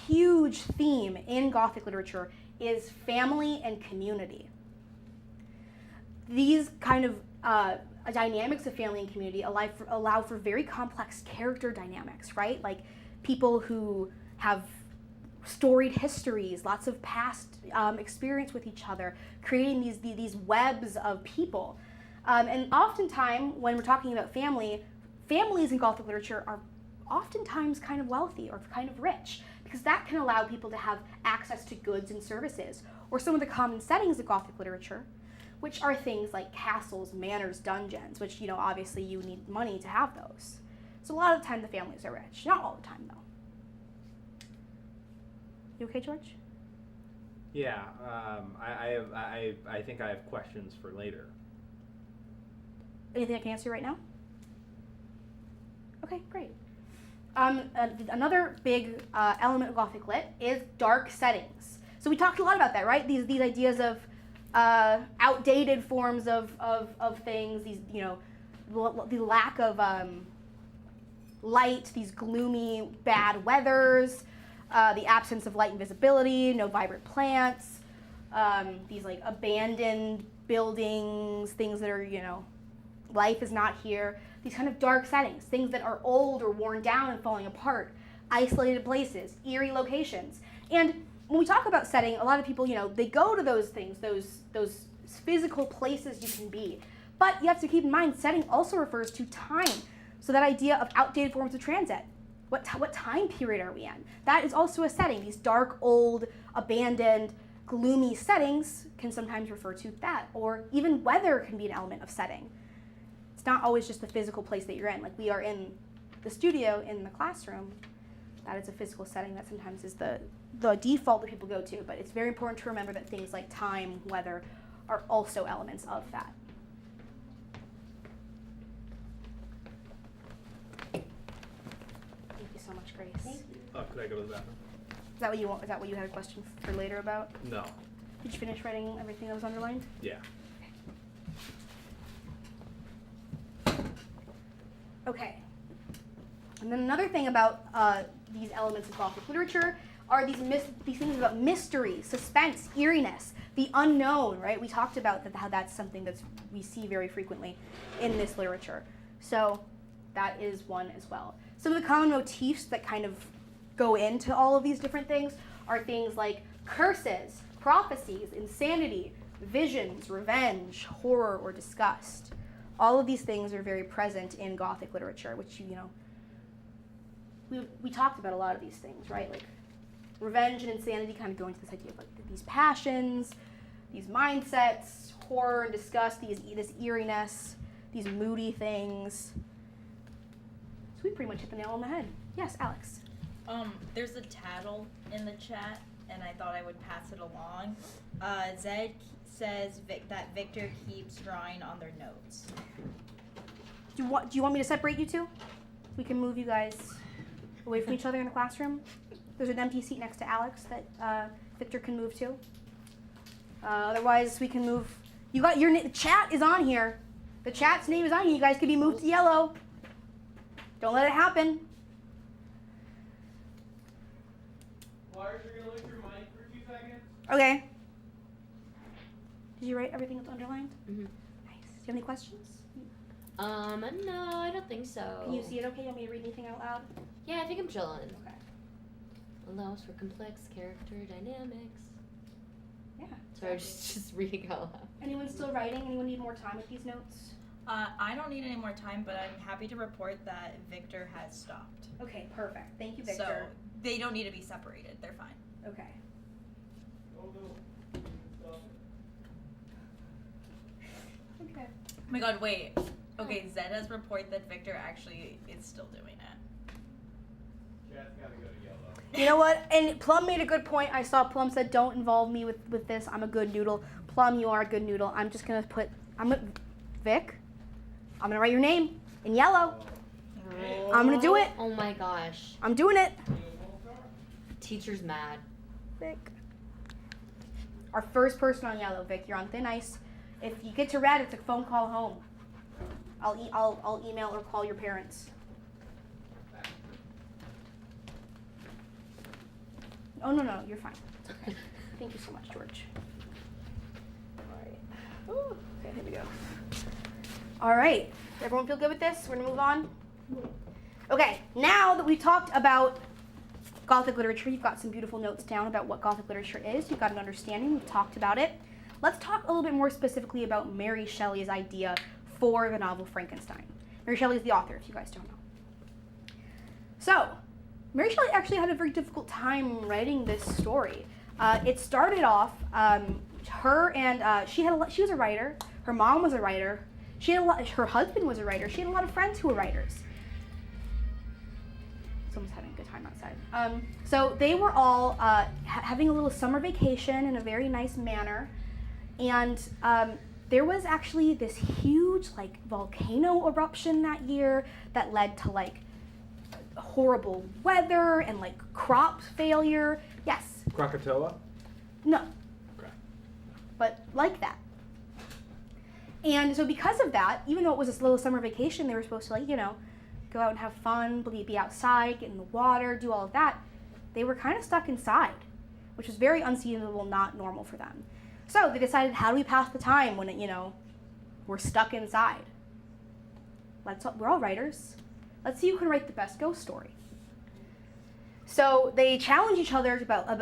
huge theme in Gothic literature is family and community. These kind of dynamics of family and community allow for very complex character dynamics, right? Like people who have storied histories, lots of past experience with each other, creating these webs of people. And oftentimes, when we're talking about families in Gothic literature are oftentimes kind of wealthy or kind of rich, because that can allow people to have access to goods and services. Or some of the common settings of Gothic literature, which are things like castles, manors, dungeons, which, obviously you need money to have those. So a lot of the time the families are rich. Not all the time, though. You okay, George? Yeah, I think I have questions for later. Anything I can answer right now? Okay, great. Another big element of Gothic lit is dark settings. So we talked a lot about that, right? These ideas of outdated forms of things, the lack of light, these gloomy, bad weathers, the absence of light and visibility, no vibrant plants, these like abandoned buildings, things that are, life is not here. These kind of dark settings, things that are old or worn down and falling apart, isolated places, eerie locations. And when we talk about setting, a lot of people, they go to those things, those physical places you can be. But you have to keep in mind, setting also refers to time. So that idea of outdated forms of transit. What time period are we in? That is also a setting. These dark, old, abandoned, gloomy settings can sometimes refer to that. Or even weather can be an element of setting. It's not always just the physical place that you're in. Like we are in the studio, in the classroom. That is a physical setting that sometimes is the default that people go to. But it's very important to remember that things like time, weather, are also elements of that. Thank you so much, Grace. Thank you. Could I go to the bathroom? Is that what you want? Is that what you had a question for later about? No. Did you finish writing everything that was underlined? Yeah. Okay. And then another thing about these elements of Gothic literature are these things about mystery, suspense, eeriness, the unknown, right? We talked about how that's something that we see very frequently in this literature. So that is one as well. Some of the common motifs that kind of go into all of these different things are things like curses, prophecies, insanity, visions, revenge, horror, or disgust. All of these things are very present in Gothic literature, which, we talked about a lot of these things, right? Like revenge and insanity kind of go into this idea of like these passions, these mindsets, horror and disgust, this eeriness, these moody things. So we pretty much hit the nail on the head. Yes, Alex. There's a tattle in the chat, and I thought I would pass it along. Zed says that Victor keeps drawing on their notes. Do you want me to separate you two? We can move you guys away from each other in the classroom. There's an empty seat next to Alex that Victor can move to. Otherwise, we can move. You got your the chat is on here. The chat's name is on here. You guys can be moved to yellow. Don't let it happen. Lars, you're gonna lift your mic for 2 seconds? Okay. Did you write everything that's underlined? Mhm. Nice. have any questions? No, I don't think so. Can you see it okay? You want me to read anything out loud? Yeah, I think I'm chilling. Okay. Allows for complex character dynamics. Yeah. Sorry, just reading out loud. Anyone still writing? Anyone need more time with these notes? I don't need any more time, but I'm happy to report that Victor has stopped. Okay, perfect. Thank you, So Victor. they don't need to be separated. They're fine. Okay. Oh no. You can stop it. Okay. Oh my god, wait. Okay, Zed has reported that Victor actually is still doing it. Chat's gotta go to yellow. You know what? And Plum made a good point. I saw Plum said, "Don't involve me with this. I'm a good noodle." Plum, you are a good noodle. I'm just gonna put. Vic. I'm gonna write your name in yellow. I'm gonna do it. Oh my gosh. I'm doing it. Teacher's mad. Vic. Our first person on yellow, Vic. You're on thin ice. If you get to red, it's a phone call home. I'll email or call your parents. Oh no, you're fine. It's okay. Thank you so much, George. All right. Ooh, okay, here we go. All right. Everyone feel good with this? We're gonna move on. Okay. Now that we've talked about Gothic literature, you've got some beautiful notes down about what Gothic literature is. You've got an understanding. We've talked about it. Let's talk a little bit more specifically about Mary Shelley's idea for the novel Frankenstein. Mary Shelley is the author, if you guys don't know. So, Mary Shelley actually had a very difficult time writing this story. It started off, she was a writer. Her mom was a writer. Her husband was a writer. She had a lot of friends who were writers. Someone's having a good time outside. So they were all having a little summer vacation in a very nice manner. And there was actually this huge volcano eruption that year that led to horrible weather and crop failure. Yes. Krakatoa? No. Okay. But like that. And so because of that, even though it was this little summer vacation, they were supposed to go out and have fun, be outside, get in the water, do all of that. They were kind of stuck inside, which was very unseasonable, not normal for them. So they decided, how do we pass the time when we're stuck inside? We're all writers. Let's see who can write the best ghost story. So they challenge each other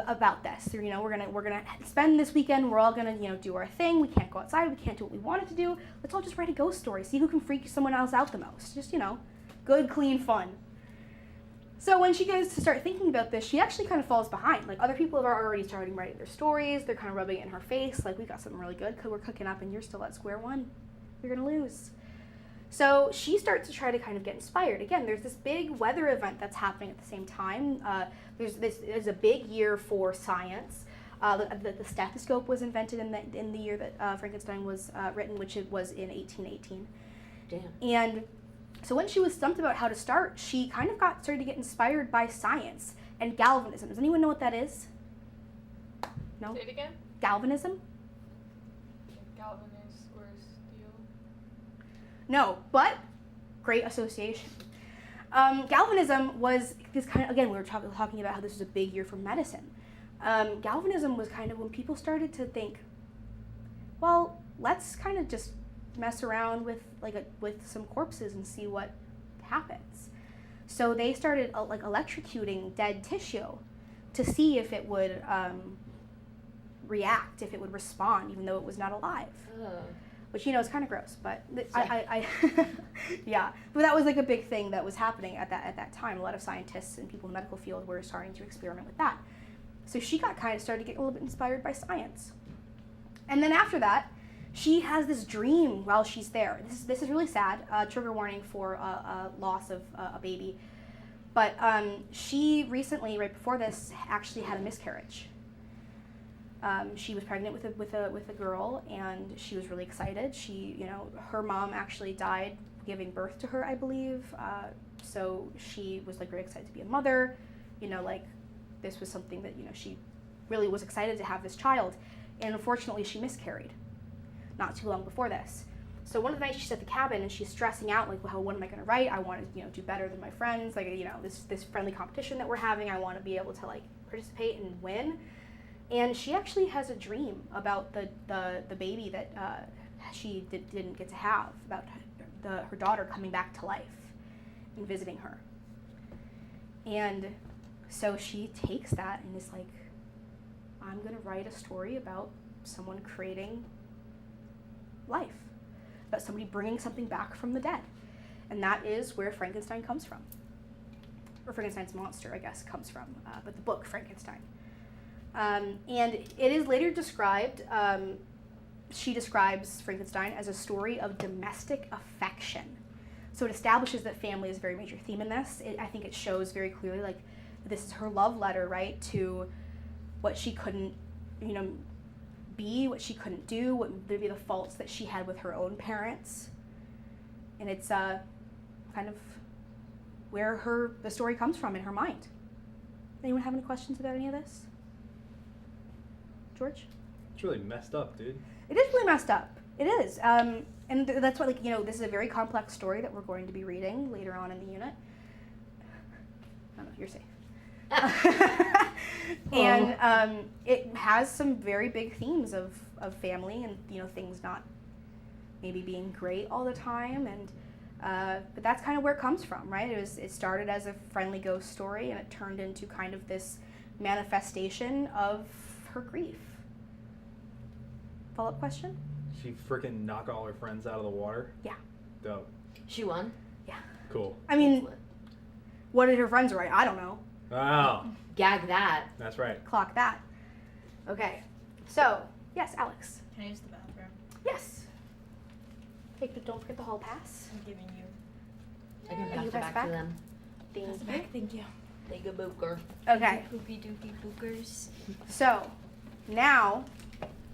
about this. We're gonna spend this weekend. We're all gonna do our thing. We can't go outside. We can't do what we wanted to do. Let's all just write a ghost story. See who can freak someone else out the most. Just good, clean fun. So when she goes to start thinking about this, she actually kind of falls behind. Other people are already starting writing their stories. They're kind of rubbing it in her face. We got something really good because we're cooking up and you're still at square one. You're gonna lose. So she starts to try to kind of get inspired. Again, there's this big weather event that's happening at the same time. There's a big year for science. The stethoscope was invented in the year that Frankenstein was written, which it was in 1818. Damn. And so when she was stumped about how to start, she kind of started to get inspired by science and galvanism. Does anyone know what that is? No? Say it again. Galvanism? Galvanized or steel. No, but great association. Galvanism was this kind of, again, we were talking about how this was a big year for medicine. Galvanism was kind of when people started to think, well, let's kind of just mess around with with some corpses and see what happens. So they started electrocuting dead tissue to see if it would react, if it would respond, even though it was not alive. Oh. Which is kind of gross, but I yeah. But that was a big thing that was happening at that time. A lot of scientists and people in the medical field were starting to experiment with that. So she started to get a little bit inspired by science. And then after that, she has this dream while she's there. This is really sad. Trigger warning for a loss of a baby. But she recently, right before this, actually had a miscarriage. She was pregnant with a girl, and she was really excited. Her mom actually died giving birth to her, I believe. So she was very excited to be a mother. This was something that she really was excited to have this child, and unfortunately she miscarried not too long before this. So one of the nights she's at the cabin and she's stressing out, what am I going to write? I want to do better than my friends. This friendly competition that we're having. I want to be able to participate and win. And she actually has a dream about the baby that didn't get to have, about her daughter coming back to life and visiting her. And so she takes that and is like, I'm going to write a story about someone creating life, about somebody bringing something back from the dead. And that is where Frankenstein comes from. Or Frankenstein's monster, I guess, comes from, but the book, Frankenstein. And it is later described, she describes Frankenstein as a story of domestic affection. So it establishes that family is a very major theme in this. I think it shows very clearly, like, this is her love letter, right, to what she couldn't, be, what she couldn't do, what would be the faults that she had with her own parents. And it's kind of where the story comes from in her mind. Anyone have any questions about any of this? George? It's really messed up, dude. It is really messed up. It is. And that's why, this is a very complex story that we're going to be reading later on in the unit. I don't know, you're safe. And it has some very big themes of family and, things not maybe being great all the time. And but that's kind of where it comes from, right? It started as a friendly ghost story, and it turned into kind of this manifestation of her grief. Follow-up question? She freaking knocked all her friends out of the water? Yeah. Dope. She won. Cool. I mean, That's lit. what did her friends write? I don't know. Wow. Gag that. That's right. Clock that. Okay. So, yes, Alex. Can I use the bathroom? Yes. Don't forget the hall pass. I'm giving you. I can You pass it pass back back? to them. Thank Pass it you. back. Thank you. Take a booker. Okay. Poopy doopy bookers. So, now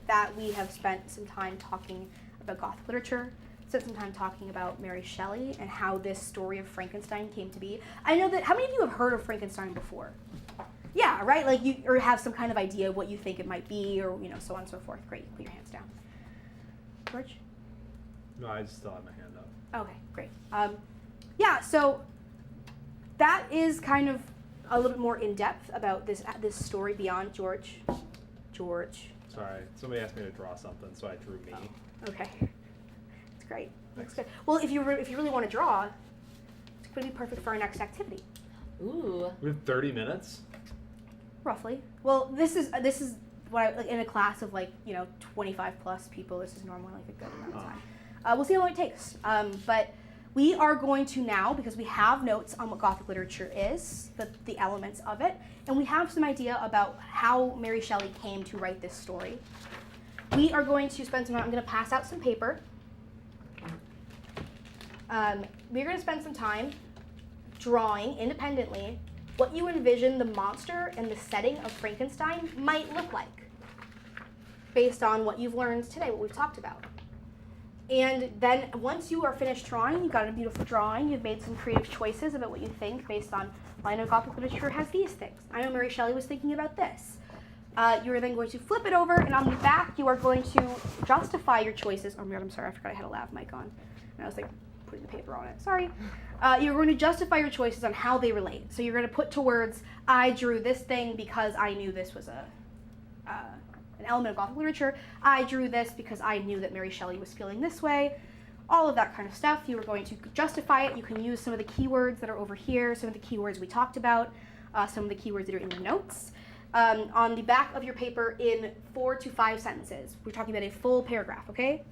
that we have spent some time talking about Gothic literature, spent some time talking about Mary Shelley and how this story of Frankenstein came to be. I know that, how many of you have heard of Frankenstein before? Yeah, right? Like or have some kind of idea of what you think it might be, or, so on and so forth. Great, put your hands down. George? No, I just still have my hand up. Okay, great. Yeah, so that is kind of a little bit more in depth about this story beyond George. Sorry, somebody asked me to draw something, so I drew me. Okay, it's great. That's Thanks. good. Well, if you really want to draw, it's going to be perfect for our next activity, Ooh. We have 30 minutes? roughly. Well, this is what in a class of 25 plus people. This is normally like a good amount of time. We'll see how long it takes. But we are going to now, because we have notes on what Gothic literature is, the elements of it, and we have some idea about how Mary Shelley came to write this story. We are going to spend some time, I'm going to pass out some paper. We're going to spend some time drawing independently what you envision the monster and the setting of Frankenstein might look like, based on what you've learned today, what we've talked about. And then once you are finished drawing, you've got a beautiful drawing, you've made some creative choices about what you think based on, I know Gothic literature has these things. I know Mary Shelley was thinking about this. You are then going to flip it over, and on the back you are going to justify your choices. Oh my God, I'm sorry, I forgot I had a lav mic on. And I was putting the paper on it, sorry. You're going to justify your choices on how they relate. So you're going to put to words, I drew this thing because I knew this was an element of Gothic literature. I drew this because I knew that Mary Shelley was feeling this way. All of that kind of stuff. You are going to justify it. You can use some of the keywords that are over here, some of the keywords we talked about, some of the keywords that are in your notes. On the back of your paper in 4 to 5 sentences. We're talking about a full paragraph, okay?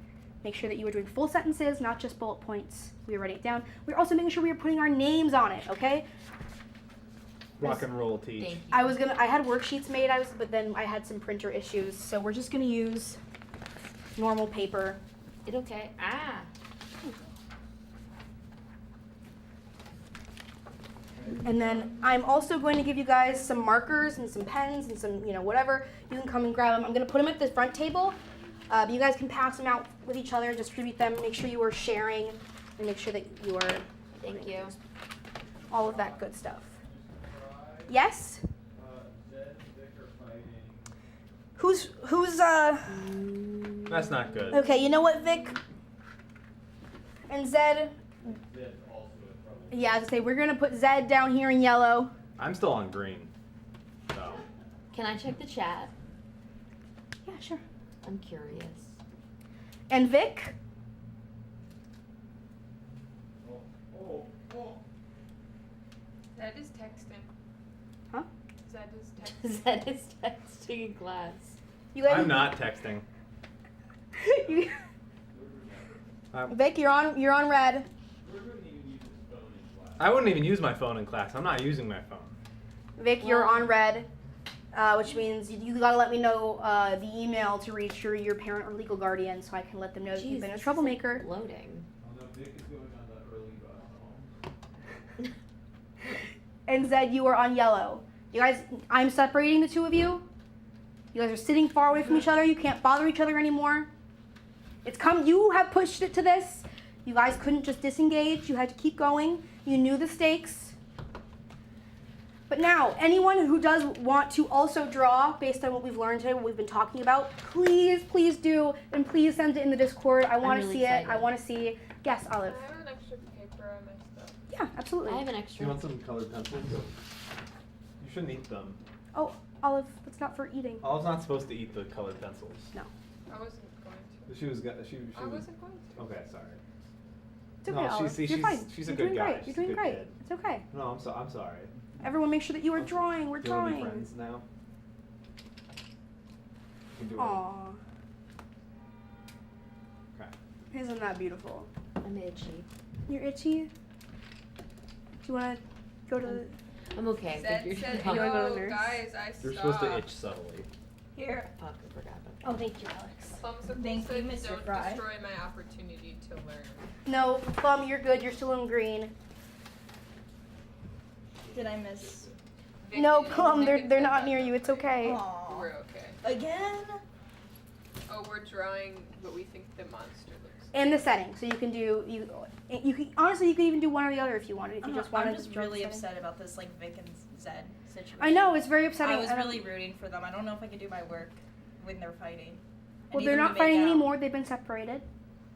Make sure that you are doing full sentences, not just bullet points. We are writing it down. We're also making sure we are putting our names on it, okay? Rock and roll teach. Thank you. I had worksheets made, but then I had some printer issues, so we're just gonna use normal paper. It okay? Ah. And then I'm also going to give you guys some markers and some pens and some, whatever. You can come and grab them. I'm gonna put them at this front table. You guys can pass them out with each other, distribute them, make sure you are sharing, and make sure that you are Thank you. all of that good stuff. Yes? Zed and Vic are fighting. Who's That's not good. okay, you know what, Vic and Zed? Zed's also in trouble. Yeah, I was gonna say we're gonna put Zed down here in yellow. I'm still on green. So. Can I check the chat? Yeah, sure. I'm curious. And Vic? Zed is texting. Huh? Zed is texting. Zed is texting in class. You guys, I'm not texting. you, I'm- Vic, you're on red. George wouldn't even use his phone in class. I wouldn't even use my phone in class. I'm not using my phone. Vic, you're Well- on red, which means you gotta let me know the email to reach your parent or legal guardian so I can let them know that you've Jeez, been a this is, troublemaker. like, loading. Oh no, Vic is going on the early bus home. And Zed, you are on yellow. You guys, I'm separating the two of you. You guys are sitting far away from each other. You can't bother each other anymore. You have pushed it to this. You guys couldn't just disengage. You had to keep going. You knew the stakes. But now, anyone who does want to also draw based on what we've learned today, what we've been talking about, please do. And please send it in the Discord. I want to really see it. I excited. want to see. Yes, Olive. I have an extra paper I messed up. Yeah, absolutely. I have an Do extra. you want some colored pencils? You shouldn't eat them. Oh, Olive, that's not for eating. Olive's not supposed to eat the colored pencils. I wasn't going to. She was. She I was. wasn't going to. Okay, sorry. It's okay, No, Olive. she's- You're she's- fine. she's a You're good doing guy. great. She's You're a doing good great. kid. It's okay. No, I'm sorry. Everyone, make sure that you are drawing. We're Do you wanna be drawing. friends now? You can do it. Aw, Okay. isn't that beautiful? I'm itchy. You're itchy. Do you want to go to the? I'm okay. I Zed think said, you're You wanna go to "Yo, the nurse? guys, I You're stopped." supposed to itch subtly. Here. Fuck, I forgot about that. Oh, thank you, Alex. Plumsicle Thank you, said, Mr. "Don't Fry." destroy my opportunity to learn." No, Plum, you're good. You're still in green. Did I miss? Vic, No, you Plum, think they're it's not that near bad. you. It's okay. Aw. We're okay. Again? Oh, we're drawing what we think the monster looks like. And the setting, so you can do you can honestly you can even do one or the other if you wanted. If you just wanted I'm just to draw the really setting. upset about this like Vic and Zed situation. I know it's very upsetting. I was don't- really rooting for them. I don't know if I could do my work when they're fighting. I Well, need they're them to not make fighting out. anymore. They've been separated.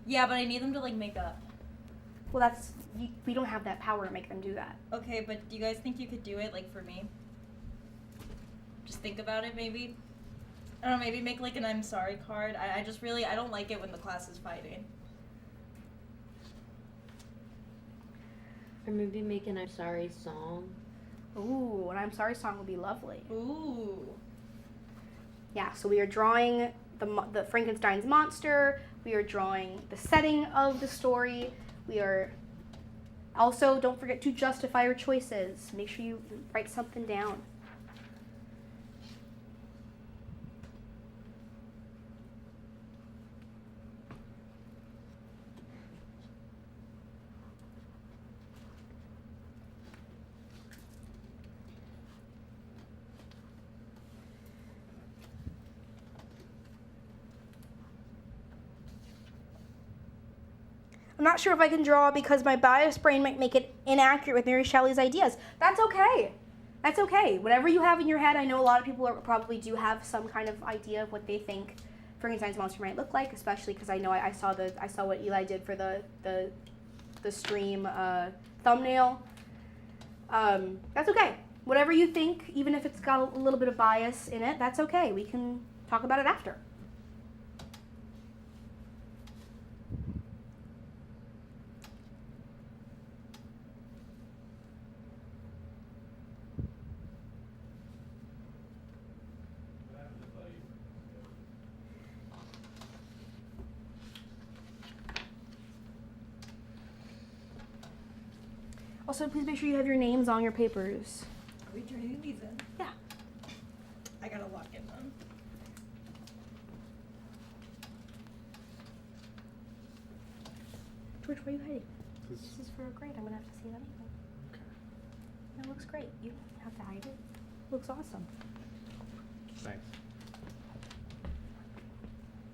Yeah, but I need them to like make up. Well, we don't have that power to make them do that. Okay, but do you guys think you could do it like for me? Just think about it maybe. I don't know, maybe make like an I'm sorry card. I just really I don't like it when the class is fighting. Or maybe make an I'm sorry song. Ooh, an I'm sorry song would be lovely. Ooh. Yeah, so we are drawing the Frankenstein's monster. We are drawing the setting of the story. We are also, don't forget to justify your choices. Make sure you write something down. I'm not sure if I can draw because my biased brain might make it inaccurate with Mary Shelley's ideas. That's okay. That's okay. Whatever you have in your head, I know a lot of people probably do have some kind of idea of what they think Frankenstein's monster might look like, especially because I know I saw what Eli did for the stream thumbnail. That's okay. Whatever you think, even if it's got a little bit of bias in it, that's okay. We can talk about it after. What happened to Buddy? Also, please make sure you have your names on your papers. Are we turning these in? Yeah. I gotta lock in them. George, why are you hiding? This- This is for a grade. I'm gonna have to see it anyway. Okay. It looks great. You don't have to hide it. It looks awesome. Thanks.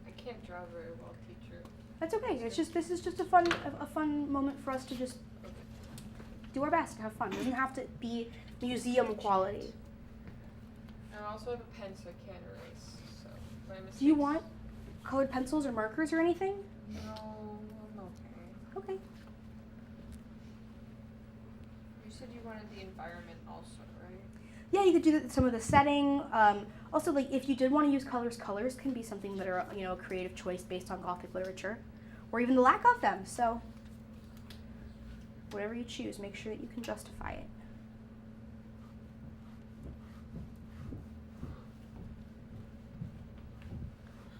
I can't draw very well, teacher. That's okay. This is just a fun moment for us to just do our best, have fun. It doesn't have to be museum quality. I also have a pen, so I can't erase. So my mistakes. Do you want colored pencils or markers or anything? No, I'm okay. Okay. You said you wanted the environment also, right? Yeah, you could do some of the setting. Also, like, if you did want to use colors, colors can be something that are, you know, a creative choice based on Gothic literature, or even the lack of them. So, whatever you choose, make sure that you can justify it.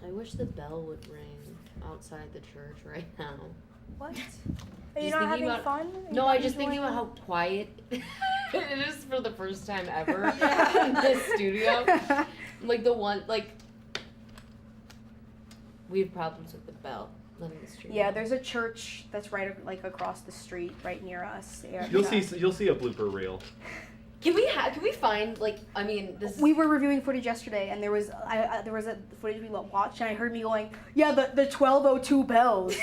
I wish the bell would ring outside the church right now. What? Are you Just not thinking having about- fun? Are you No, not I just thinking enjoying about how quiet it is for the first time ever Yeah. in this studio. Like the one, like we have problems with the bell letting the stream. Yeah, there's a church that's right like across the street, right near us. And, You'll see a blooper reel. Can we find like I mean this? We were reviewing footage yesterday, and there was a footage we watched, and I heard me going, "Yeah, the 12:02 bells."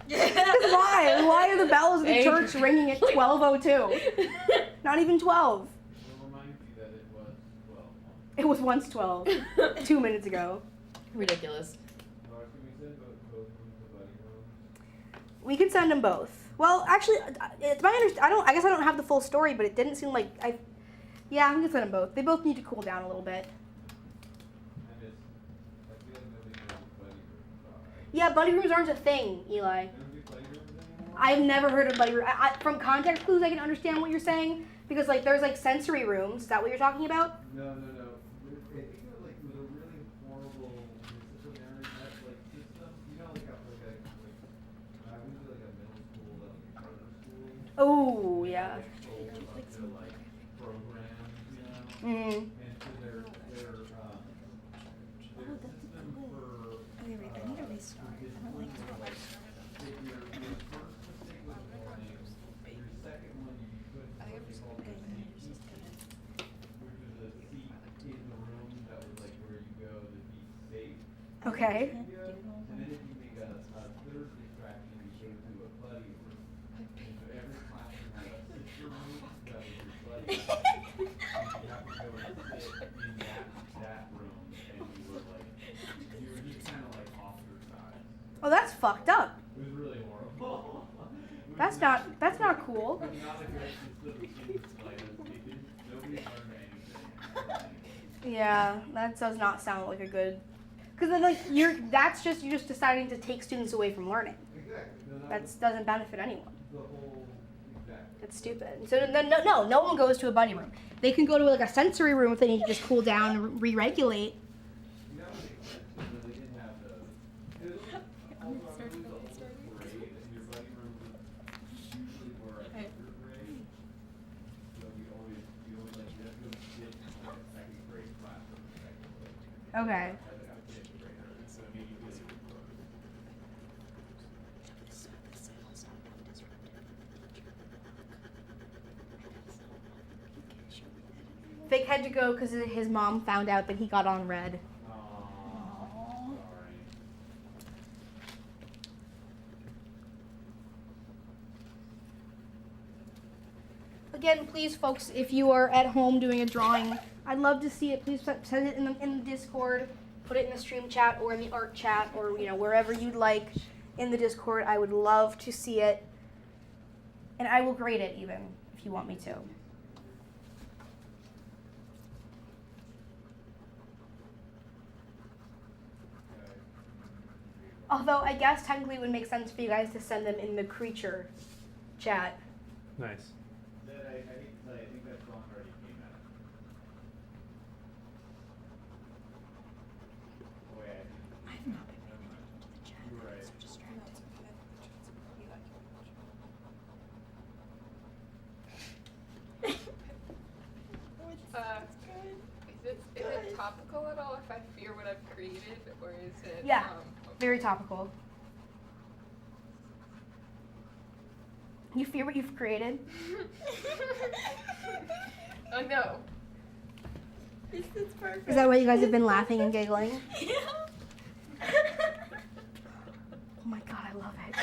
Because why? Why are the bells in the church ringing at 12:02? Not even 12. We'll remind you that it was 12. It was once 12. 2 minutes ago. Ridiculous. Or can we send both rooms to buddy rooms? We could send them both. Well, actually, it's my I guess I don't have the full story, but it didn't seem like Yeah, I'm gonna send them both. They both need to cool down a little bit. And it's, I feel like nobody knows what buddy rooms are. Yeah, buddy rooms aren't a thing, Eli. They don't do buddy rooms anymore? I've never heard of buddy room. From context clues, I can understand what you're saying because like there's like sensory rooms. Is that what you're talking about? No. I think it was a really horrible disciplinary system. You know, like I went to like a middle school, like a charter school. Oh yeah. Like, full of their, like programs, you know. Mm. And so their system for I need to restart. I don't like if your first mistake was warning, your second one you put something called the CT, which was a seat in the room that was like where you go to be safe. Okay. And then if you make a third distraction, you go to a buddy room. And so every classroom had a sister room that was your buddy. And you have to go and sit in that room, and you were just kind of like ostracized. Oh, that's fucked up. It was really horrible. That's not cool. It was not a good system in the slightest. Nobody learned anything. Yeah, that does not sound like a good. Because then like you're just deciding to take students away from learning. Exactly. No, That doesn't benefit anyone. the whole, exactly. It's stupid. So no one goes to a buddy room. They can go to like a sensory room if they need to just cool down and re-regulate. You know, they really didn't have the. It was also, I believe the whole grade in your buddy room was usually more a third grade. So we always like, you have to go sit in like a second grade classroom effectively. Okay. As a fifth grader, so immediately. Fake had to go because his mom found out that he got on red. Sorry. Again, please, folks, if you are at home doing a drawing, I'd love to see it. Please send it in the Discord, put it in the stream chat or in the art chat or wherever you'd like in the Discord. I would love to see it, and I will grade it even if you want me to. Although I guess technically it would make sense for you guys to send them in the creature chat. Nice. That I hate to tell you, I think that song already came out. Oh yeah, I've not been paying attention to the chat. you're right. I'm so distracted. Is it topical at all if I fear what I've created, or is it? Yeah. Very topical. You fear what you've created? Oh no. This is perfect. Is that why you guys have been laughing and giggling? Yeah. Oh my god, I love it.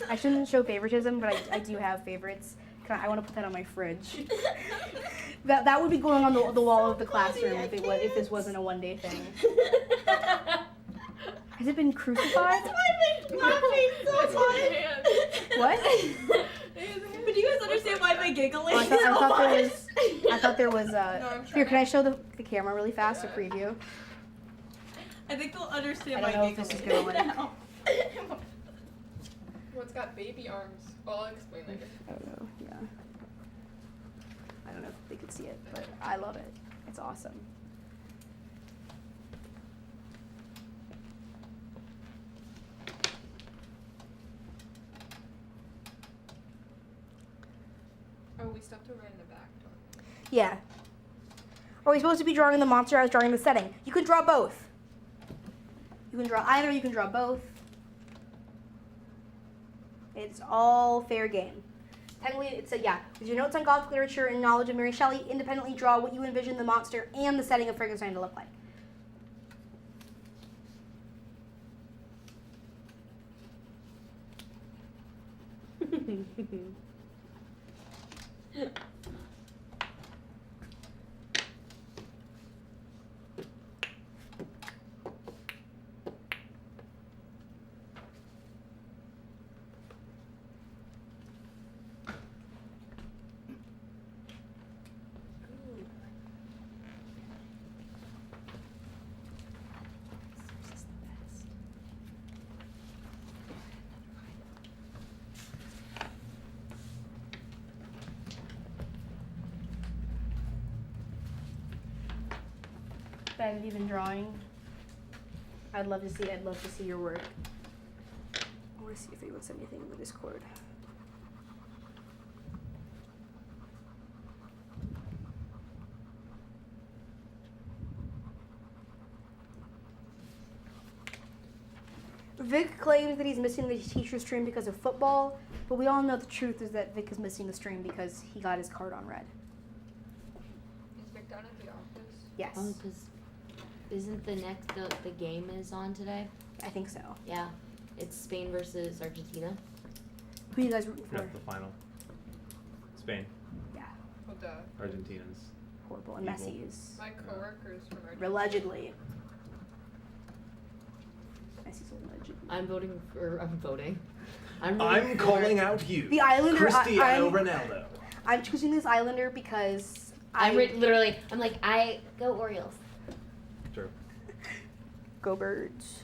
I shouldn't show favoritism, but I do have favorites. I want to put that on my fridge. That would be going on the wall of the classroom if this wasn't a one-day thing. Has it been crucified? That's why I've been laughing so hard. What? But do you guys understand why I've been giggling Oh, I thought there was. I'm Here, can I show the camera really fast to preview. I think they'll understand I my don't know if this is gonna work. now. Well, it's got baby arms. Well, I'll explain later. I don't know. Yeah. I don't know if they could see it, but I love it. It's awesome. Oh, we still have to write in the back, don't we? Yeah. Are we supposed to be drawing the monster? I was drawing the setting. You can draw both. You can draw either. You can draw both. It's all fair game. Technically, it's a yeah. With your notes on Gothic literature and knowledge of Mary Shelley, independently draw what you envision the monster and the setting of Frankenstein to look like. Ben, have you been drawing? I'd love to see it. I'd love to see your work. I want to see if anyone sent anything in the Discord. Vic claims that he's missing the teacher stream because of football, but we all know the truth is that Vic is missing the stream because he got his card on red. Is Vic down at the office? Yes, Oh, because isn't the game is on today? I think so. Yeah. It's Spain versus Argentina. Who are you guys rooting for? Yeah, the final. Spain. Yeah, Well, duh. Argentina's. horrible. And Evil. Messi is My coworkers from Argentina. allegedly. Messi's allegedly. I'm voting. I'm I'm rooting for- calling out you. The Islander. Cristiano Ronaldo. I'm choosing this Islander because literally. I'm like, I go Orioles. True. go Birds.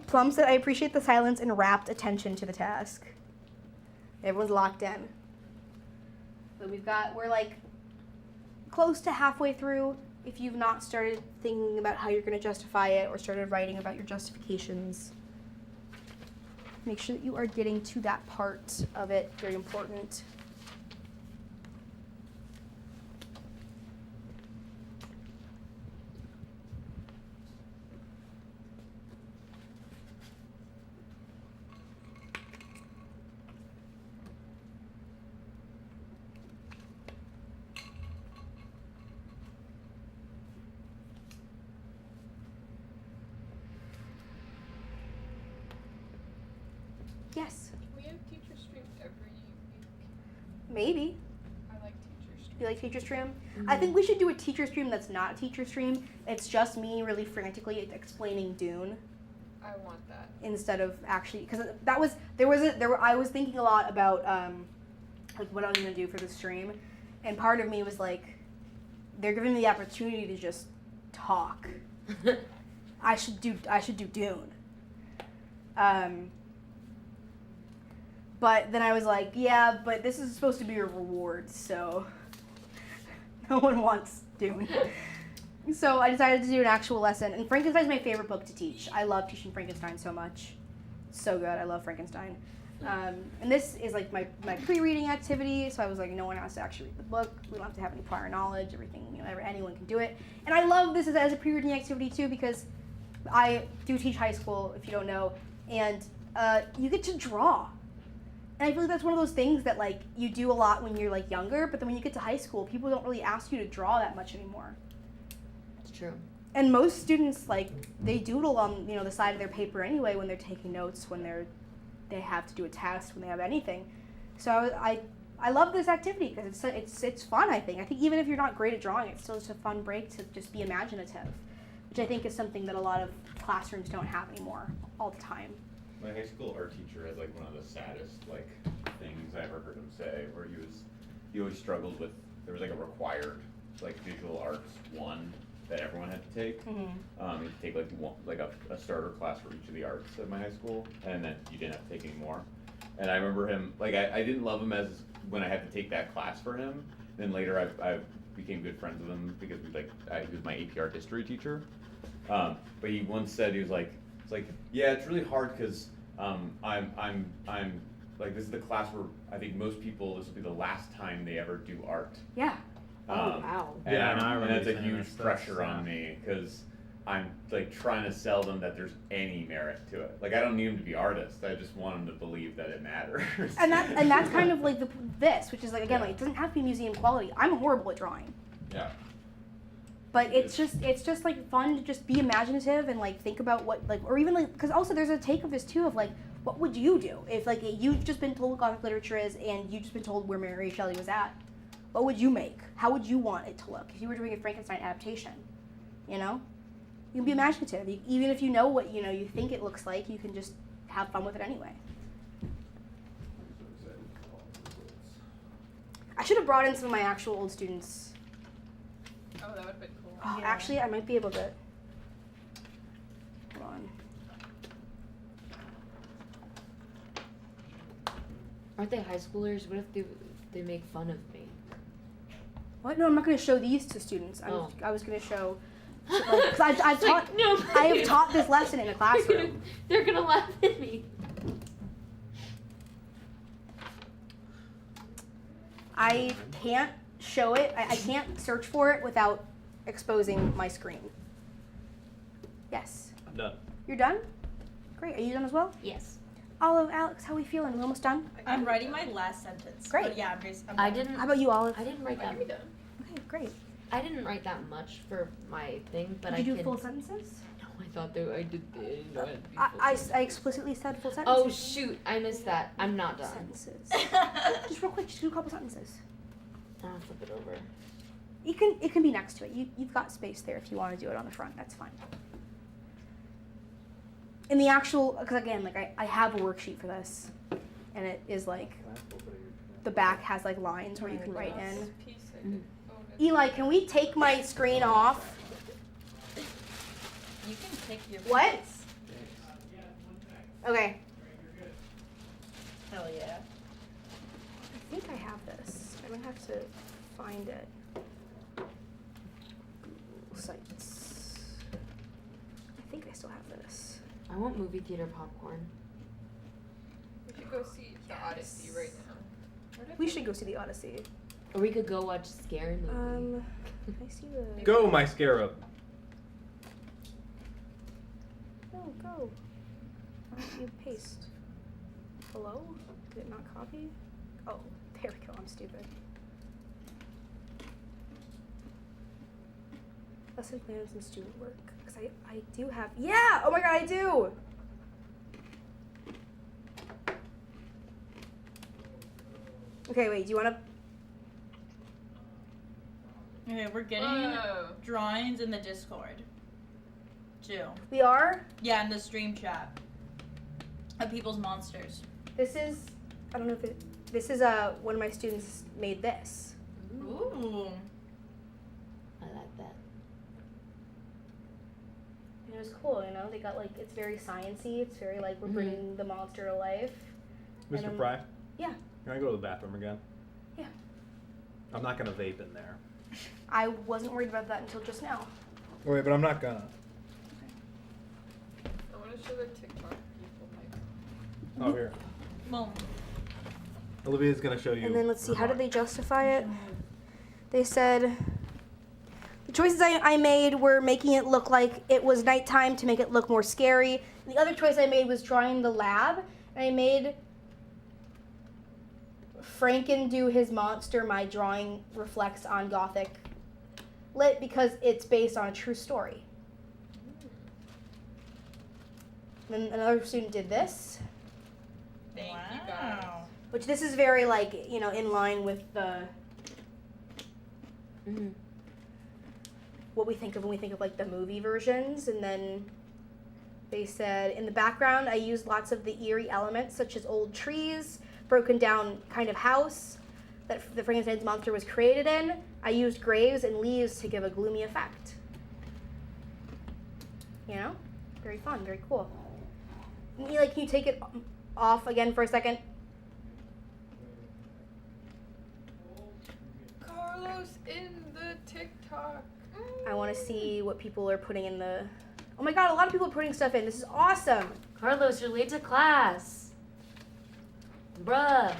Plum said, "I appreciate the silence and rapt attention to the task." Everyone's locked in. So we're like close to halfway through. If you've not started thinking about how you're going to justify it or started writing about your justifications, make sure that you are getting to that part of it. Very important. Yes, Can we have teacher stream every week? maybe. I like teacher stream. You like teacher stream? I think we should do a teacher stream that's not a teacher stream. It's just me really frantically explaining Dune I want that. instead of actually because I was thinking a lot about like what I was gonna do for the stream, and part of me was like, they're giving me the opportunity to just talk. I should do Dune. But then I was like, yeah, but this is supposed to be a reward, so no one wants Dune. So I decided to do an actual lesson. And Frankenstein's my favorite book to teach. I love teaching Frankenstein so much. It's so good. I love Frankenstein. And this is like my pre-reading activity. So I was like, no one has to actually read the book. We don't have to have any prior knowledge. Everything, anyone can do it. And I love this as a pre-reading activity too because I do teach high school, if you don't know, and you get to draw. And I feel like that's one of those things that like you do a lot when you're like younger, but then when you get to high school, people don't really ask you to draw that much anymore. It's true. And most students like they doodle on the side of their paper anyway when they're taking notes, when they have to do a test, when they have anything. So I love this activity because it's fun. I think even if you're not great at drawing, it's still just a fun break to just be imaginative, which I think is something that a lot of classrooms don't have anymore all the time. My high school art teacher had like one of the saddest like things I ever heard him say, where he was he always struggled with, there was like a required, like visual arts one that everyone had to take. Mm-hmm. You had to take like one, like a starter class for each of the arts at my high school, and then you didn't have to take any more. And I remember him, like I didn't love him as when I had to take that class for him. Then later I became good friends with him because he was my AP art history teacher. But he once said, he was like, it's like, yeah, it's really hard because I'm like, this is the class where I think most people, this will be the last time they ever do art. Yeah. Wow. And, Yeah, I remember and that's a saying huge that's- pressure on me because I'm like trying to sell them that there's any merit to it. Like I don't need them to be artists. I just want them to believe that it matters. And that's kind of like this, which is like, again, like, it doesn't have to be museum quality. I'm horrible at drawing. Yeah. But it's just like fun to just be imaginative and like think about what, like, or even like, because also there's a take of this too of like, what would you do if like you've just been told what Gothic literature is and you've just been told where Mary Shelley was at? What would you make? How would you want it to look if you were doing a Frankenstein adaptation? You know, you can be imaginative. Even if you know what you think it looks like, you can just have fun with it anyway. I should have brought in some of my actual old students. Oh, that would have been cool. Oh, Yeah. actually, I might be able to. Hold on. Aren't they high schoolers? What if they make fun of me? What? No, I'm not going to show these to students. Oh. I was going to show. Because I've It's like, taught. no, I have taught this lesson in a classroom. They're gonna laugh at me. I can't show it. I can't search for it without exposing my screen. Yes. I'm done. You're done? Great. Are you done as well? Yes. Olive, Alex, how are we feeling? We're almost done? I'm writing my last sentence. Great. But yeah, I'm I done. didn't. How about you, Olive? I didn't write I that. can be done. Okay, great. I didn't write that much for my thing, but Did I you do can. full sentences? No, I thought that I did. I didn't know I had to do full I sentences. explicitly said full Oh sentences. shoot! I missed that. I'm not done. Sentences. Just real quick, just do a couple sentences. I'll flip it over. It can be next to it. You've got space there if you want to do it on the front. That's fine. In the actual, because again, like I have a worksheet for this, and it is like the back has like lines where you can write in. Last piece I Mhm. did. Oh, that's- Eli, can we take my screen off? You can pick your What? piece. Okay. Hell yeah. I think I have this. I'm gonna have to find it. Google Sites. I think I still have this. I want movie theater popcorn. We should go see the Odyssey right now. Where did We the- should go see the Odyssey. Or we could go watch a scary movie. I see the. Go, my scarab. No, go. Why don't you paste? Hello? Did it not copy? Oh, there we go. I'm stupid. Lesson plans and student work. Because I do have. Yeah! Oh my god, I do! Okay, wait. Do you want to. Okay, we're getting Whoa. drawings in the Discord. Too. We are? Yeah, in the stream chat. Of people's monsters. This is. I don't know if it. This is one of my students made this. Ooh. I like that. And it was cool, you know? They got like. It's very sciencey. It's very like we're Mhm. bringing the monster to life. Mr. And, Fry? yeah. Can I go to the bathroom again? Yeah. I'm not gonna vape in there. I wasn't worried about that until just now. Wait, but I'm not gonna. I want to show the TikTok people my Oh, here. Well, Olivia's gonna show you. And then let's see, how did they remarks. justify it? They said the choices I made were making it look like it was nighttime to make it look more scary. The other choice I made was drawing the lab, and I made Franken do his monster. My drawing reflects on Gothic lit because it's based on a true story. Then another student did this, Thank you guys. wow. which this is very like, you know, in line with the Mm-hmm. what we think of when we think of like the movie versions. And then they said in the background I used lots of the eerie elements such as old trees, broken down kind of house, that the Frankenstein's monster was created in, I used graves and leaves to give a gloomy effect. You know? Very fun, very cool. Can you take it off again for a second? Carlos in the TikTok. I want to see what people are putting in the... Oh my god, a lot of people are putting stuff in. This is awesome. Carlos, you're late to class. Bruh.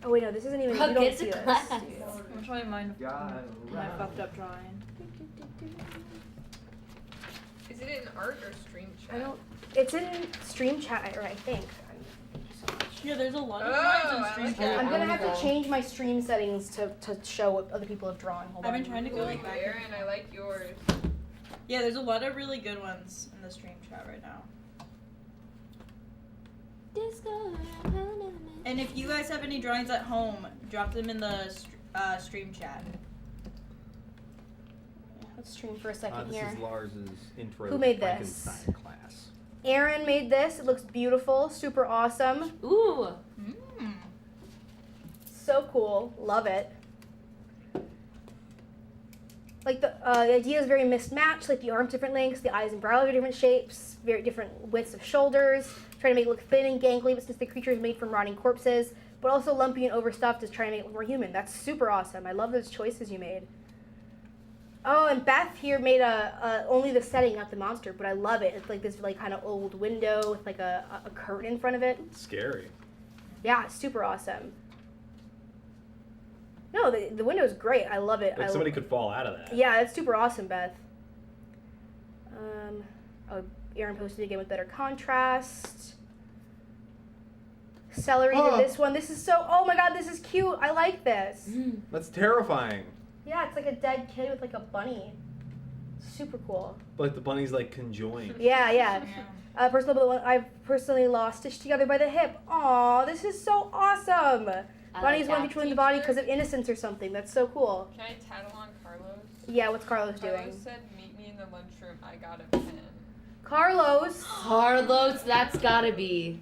Oh wait, no, this isn't even... Bro, you don't get see to this. class. I'm showing mine. My fucked up drawing. Is it in art or stream chat? I don't... It's in stream chat, I think. Thank you so much. Yeah, there's a lot of Oh, lines on I stream like chat. it. I'm gonna have go. to change my stream settings to show what other people have drawn. Hold I've on. been trying to go Cool, like back. Aaron, I like yours. Yeah, there's a lot of really good ones in the stream chat right now. And if you guys have any drawings at home, drop them in the stream chat. Let's stream for a second This here. is Lars's intro Who to made this? Frankenstein class. Aaron made this. It looks beautiful. Super awesome. Ooh. Mm. So cool. Love it. Like the idea is very mismatched. Like the arms different lengths, the eyes and brows are different shapes, very different widths of shoulders. Trying to make it look thin and gangly, but since the creature is made from rotting corpses, but also lumpy and overstuffed, is trying to make it look more human. That's super awesome. I love those choices you made. Oh, and Beth here made only the setting, not the monster, but I love it. It's like this kind of old window with like a curtain in front of it. Scary. Yeah, it's super awesome. No, the window is great. I love it. Like somebody could fall out of that. Yeah, it's super awesome, Beth. Aaron posted again with better contrast. Celery did this one. This is so, oh my god, this is cute. I like this. That's terrifying. Yeah, it's like a dead kid with like a bunny. Super cool. Like the bunny's like conjoined. Yeah, yeah. I've personally lost Stitched Together by the hip. Aw, this is so awesome. Bunny's one between the body because of innocence or something. That's so cool. Can I tattle on Carlos? Yeah, what's Carlos doing? Carlos said, meet me in the lunchroom. I got a pen. Carlos. Carlos, that's gotta be.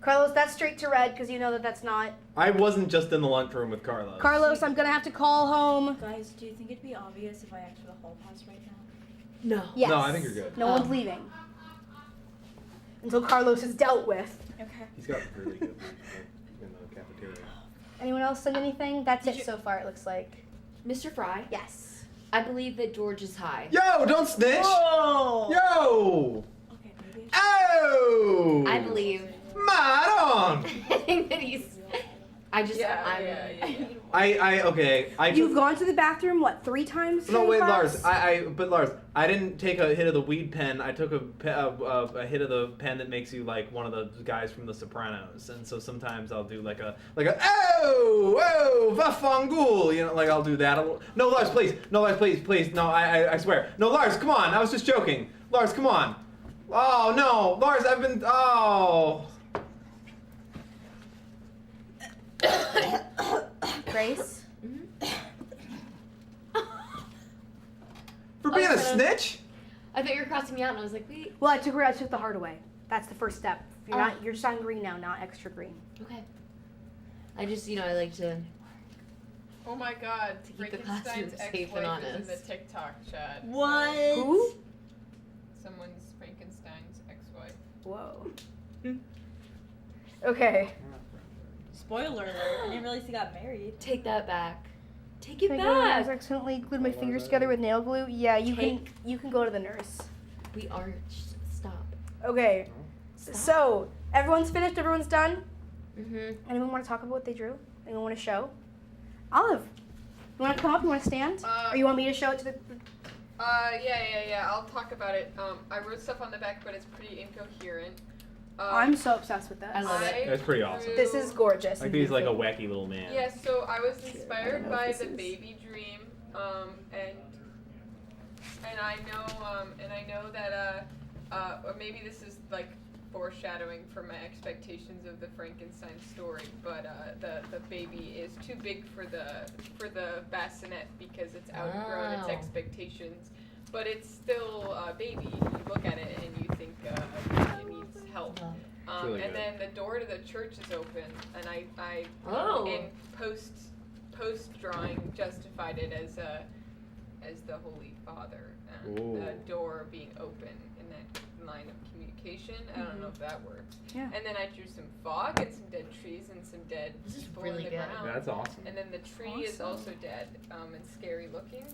Carlos, that's straight to red because you know that that's not. I wasn't just in the lunchroom with Carlos. Carlos, I'm gonna have to call home. Guys, do you think it'd be obvious if I asked for the hall pass right now? No. Yes. No, I think you're good. No one's leaving until Carlos is dealt with. Okay. He's got really good food in the cafeteria. Anyone else send anything? That's Did it you- so far. It looks like. Mr. Fry, Yes. I believe that George is high. Yo, don't snitch! Whoa! Yo! Okay, maybe Oh! I believe. Madon! I think that he's. I'm. Okay. You've gone to the bathroom what 3 times? No, in wait, class? Lars. But Lars, I didn't take a hit of the weed pen. I took a hit of the pen that makes you like one of the guys from The Sopranos. And so sometimes I'll do like a vafangul. You know, like I'll do that. No, Lars, please. No, Lars, please. No, I swear. No, Lars, come on. I was just joking. Lars, come on. Oh no, Lars, I've been. Oh. Grace. For being a Okay. snitch? I thought you were crossing me out, and I was like, wait. Well, I took the heart away. That's the first step. You're Oh. not. You're just on green now, not extra green. Okay. I just, I like to. Oh my god, To keep the Frankenstein's classroom safe ex-wife and is in the honest. TikTok chat. What? Who? Someone's Frankenstein's ex-wife. Whoa. Okay. Spoiler alert, I didn't realize he got married. Take that back. Take it Can I go to the nurse? back. Accidentally glued my fingers together with nail glue. Yeah, you Take- can go to the nurse. We aren't. Stop. Okay. So everyone's finished. Everyone's done. Mm-hmm. Anyone want to talk about what they drew? Anyone want to show? Olive, you want to come up? You want to stand? Or you want me to show it to the? Yeah. I'll talk about it. I wrote stuff on the back, but it's pretty incoherent. I'm so obsessed with this. I love it. That's pretty awesome. This is gorgeous. Like and he's like a beautiful. wacky little man. Yeah, so I was inspired know by what the this is. baby dream, and I know that or maybe this is like foreshadowing for my expectations of the Frankenstein story, but the baby is too big for the bassinet because it's outgrown its Oh. expectations, but it's still a baby. You look at it and you think it needs help. really and good. then the door to the church is open, and I Oh. in post drawing justified it as the Holy Father and the Ooh. door being open in that line of communication. I don't know if that works. Yeah. And then I drew some fog and some dead trees and some dead This is people really in the good. ground. That's awesome. And then the tree is also dead and scary looking.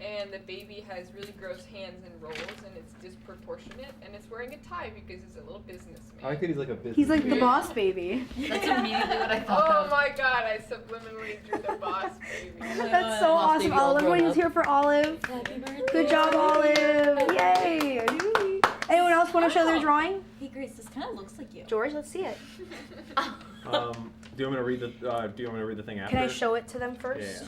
And the baby has really gross hands and rolls, and it's disproportionate. And it's wearing a tie because it's a little businessman. I like that he's like a business. He's like the man. boss baby. That's immediately what I thought Oh of. my god, I subliminally drew the boss baby. That's so Boss awesome. baby all Olive, grown everyone's up. here for Olive. Happy birthday. Good job, Olive. Yay. Anyone else want to show their drawing? Hey Grace, this kind of looks like you. George, let's see it. Do you want me to read the thing after? Can I show it to them first? Yeah.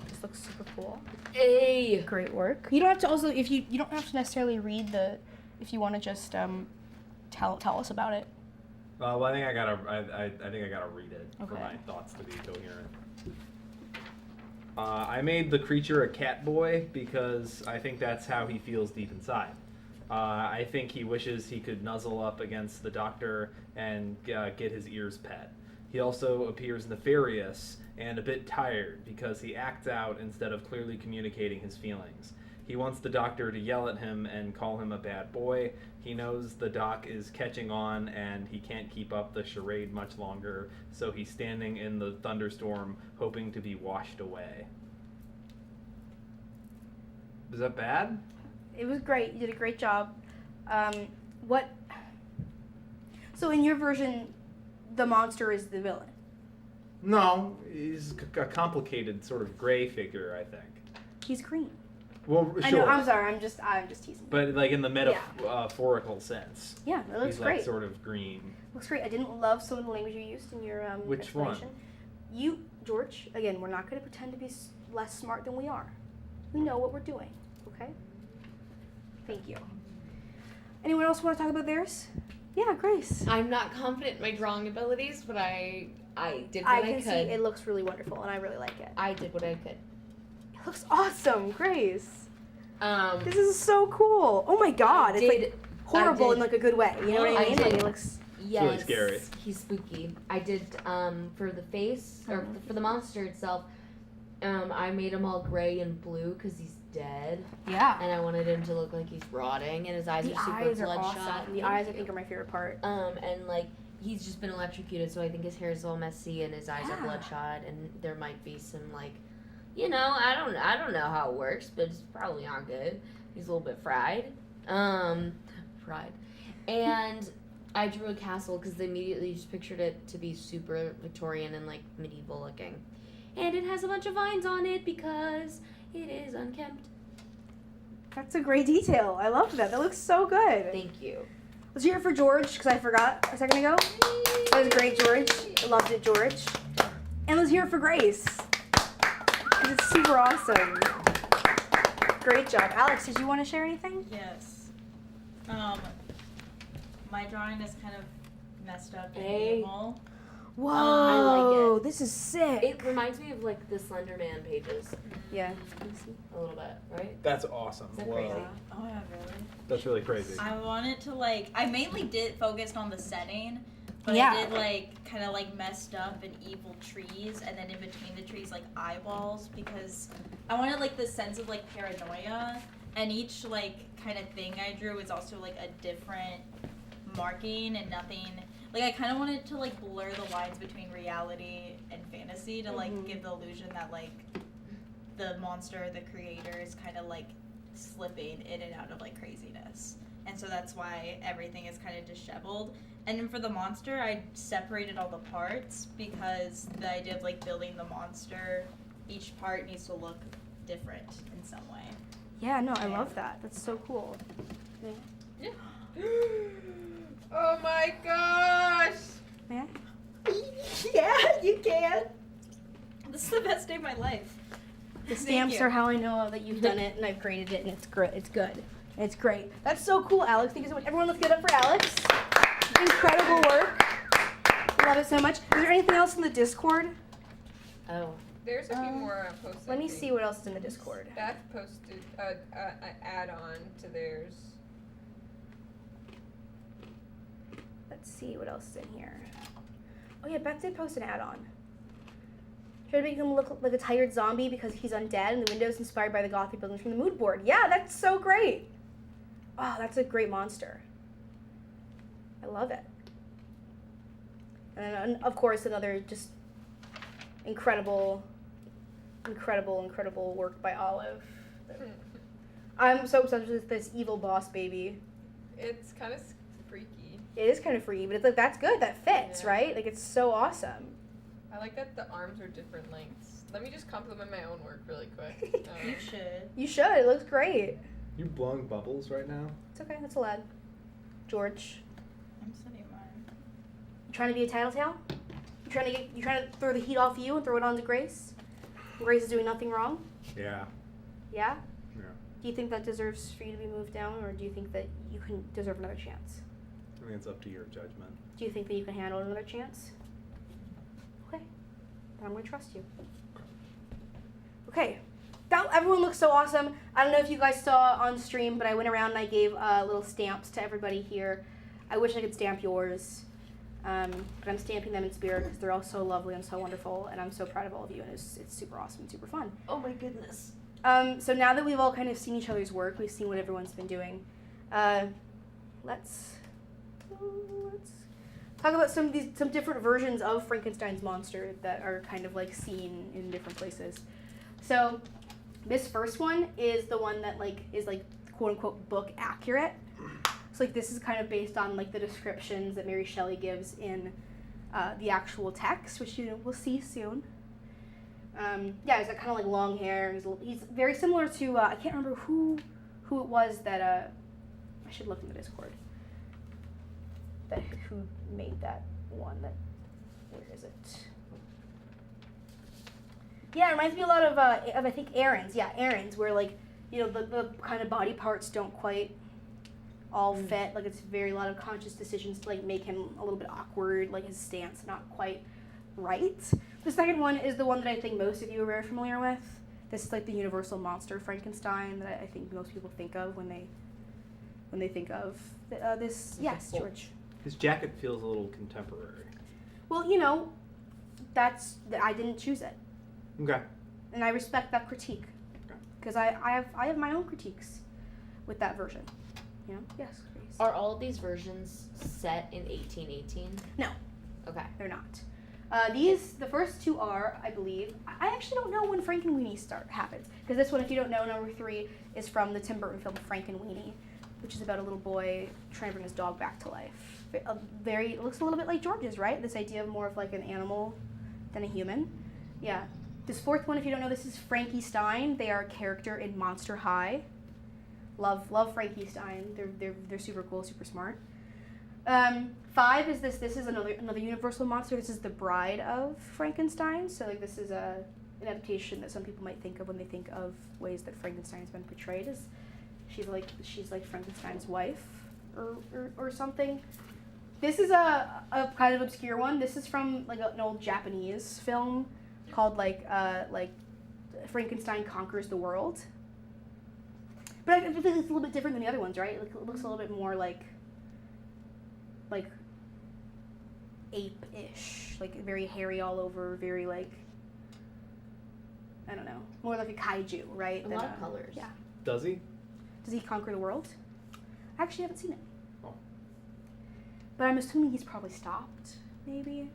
This looks super cool. Hey. Great work. You don't have to also if you don't have to necessarily read the if you want to just tell us about it. Well, I think I gotta read it for Okay. my thoughts to be coherent. I made the creature a cat boy because I think that's how he feels deep inside. I think he wishes he could nuzzle up against the doctor and get his ears pet. He also appears nefarious and a bit tired because he acts out instead of clearly communicating his feelings. He wants the doctor to yell at him and call him a bad boy. He knows the doc is catching on and he can't keep up the charade much longer, so he's standing in the thunderstorm hoping to be washed away. Is that bad? It was great. You did a great job. What? So in your version, the monster is the villain. No, he's a complicated sort of gray figure, I think. He's green. Well, I sure. know. I'm sorry. I'm just teasing. But like in the metaphorical sense. Yeah, it looks He's great. like sort of green. Looks great. I didn't love some of the language you used in your Which one? explanation. You, George. Again, we're not going to pretend to be less smart than we are. We know what we're doing. Okay. Thank you. Anyone else want to talk about theirs? Yeah, Grace. I'm not confident in my drawing abilities, but I did what I can could. see it looks really wonderful, and I really like it. I did what I could. It looks awesome, Grace. Um, This is so cool. Oh my God, it's like did- horrible I in like a good way. You know what I I mean? did. Like it looks. yes, really scary. He's spooky. I did for the face or for the monster itself. I made him all gray and blue because he's dead, Yeah. and I wanted him to look like he's rotting, and his eyes The are super eyes are bloodshot. awesome. The Thank eyes, I you. think, are my favorite part. And like he's just been electrocuted, so I think his hair is all messy and his eyes are Yeah. bloodshot, and there might be some like, I don't know how it works, but it's probably not good. He's a little bit fried, and I drew a castle because they immediately just pictured it to be super Victorian and like medieval looking, and it has a bunch of vines on it because it is unkempt. That's a great detail. I love that. That looks so good. Thank you. Let's hear it for George, because I forgot a second ago. That was great, George. I loved it, George. And let's hear it for Grace, because it's super awesome. Great job. Alex, did you want to share anything? Yes. My drawing is kind of messed up and Hey. evil. Whoa, I like it. This is sick. It reminds me of like the Slender Man pages Yeah. a little bit, right? That's awesome. Is that Whoa. crazy? Oh yeah, really? That's really crazy. I wanted to I mainly did focused on the setting, but Yeah. I did kind of messed up and evil trees, and then in between the trees eyeballs, because I wanted this sense of paranoia, and each kind of thing I drew is also a different marking and nothing. I kind of wanted to blur the lines between reality and fantasy to give the illusion that the monster, the creator, is kind of slipping in and out of craziness. And so that's why everything is kind of disheveled. And then for the monster, I separated all the parts because the idea of building the monster, each part needs to look different in some way. Yeah, no, I love that. That's so cool. Yeah. Oh my gosh! Yeah. Yeah, you can. This is the best day of my life. The stamps are how I know that you've done it and I've graded it and it's great. It's good. It's great. That's so cool, Alex. Thank you so much. Everyone, let's get up for Alex. Incredible work. Love it so much. Is there anything else in the Discord? Oh. There's a few more posts. Let me see what else is in the Discord. Beth posted an add-on to theirs. Let's see what else is in here. Oh yeah, Beth did post an add-on. Try to make him look like a tired zombie because he's undead, and the window is inspired by the Gothic buildings from the mood board. Yeah, that's so great. Oh, that's a great monster. I love it. And then, of course, another just incredible work by Olive. I'm so obsessed with this evil boss baby. It's kind of freaky. It is kind of freaky, but it's like, that's good. That fits, Yeah. right? Like, it's so awesome. I like that the arms are different lengths. Let me just compliment my own work really quick. You should. You should. It looks great. You blowing bubbles right now? It's okay. That's allowed. George, I'm studying mine. you trying to be a tattletale? You trying to throw the heat off you and throw it onto Grace? Grace is doing nothing wrong? Yeah. Yeah? Yeah. Do you think that deserves for you to be moved down, or do you think that you can deserve another chance? I think it's up to your judgment. Do you think that you can handle another chance? Okay. Then I'm going to trust you. Okay. Everyone looks so awesome. I don't know if you guys saw on stream, but I went around and I gave little stamps to everybody here. I wish I could stamp yours, but I'm stamping them in spirit because they're all so lovely and so wonderful, and I'm so proud of all of you, and it's super awesome and super fun. Oh my goodness. So now that we've all kind of seen each other's work, we've seen what everyone's been doing, let's talk about some different versions of Frankenstein's monster that are kind of like seen in different places. So this first one is the one that is quote unquote book accurate. So like this is kind of based on like the descriptions that Mary Shelley gives in the actual text, which we'll see soon. Yeah, he's got kind of like long hair. He's very similar to I can't remember who it was that I should look in the Discord. Who made that one? Where is it? Yeah, it reminds me a lot of I think Aaron's. Yeah, Aaron's, where like the kind of body parts don't quite all fit. Like it's a lot of conscious decisions to like make him a little bit awkward. Like his stance not quite right. The second one is the one that I think most of you are very familiar with. This is like the universal monster Frankenstein that I think most people think of when they think of this. Yes, George. His jacket feels a little contemporary. Well, I didn't choose it, Okay. and I respect that critique, because I have my own critiques with that version. Yes. Grace. Are all of these versions set in 1818? No. Okay. They're not. The first two are, I believe. I actually don't know when Frankenweenie happens, because this one, if you don't know, number 3 is from the Tim Burton film Frankenweenie, which is about a little boy trying to bring his dog back to life. It looks a little bit like George's, right? This idea of more of like an animal than a human. Yeah. This fourth one, if you don't know, this is Frankenstein. They are a character in Monster High. Love Frankenstein. They're super cool, super smart. 5 is this. This is another universal monster. This is the Bride of Frankenstein. So like this is an adaptation that some people might think of when they think of ways that Frankenstein's been portrayed as she's like Frankenstein's wife or something. This is a kind of obscure one. This is from like an old Japanese film called like Frankenstein Conquers the World. But I think it's a little bit different than the other ones, right? Like, it looks a little bit more like ape-ish, like very hairy all over, very like, I don't know, more like a kaiju, right? A lot of colors. Yeah. Does he? Does he conquer the world? I actually haven't seen it. Oh. But I'm assuming he's probably stopped, maybe.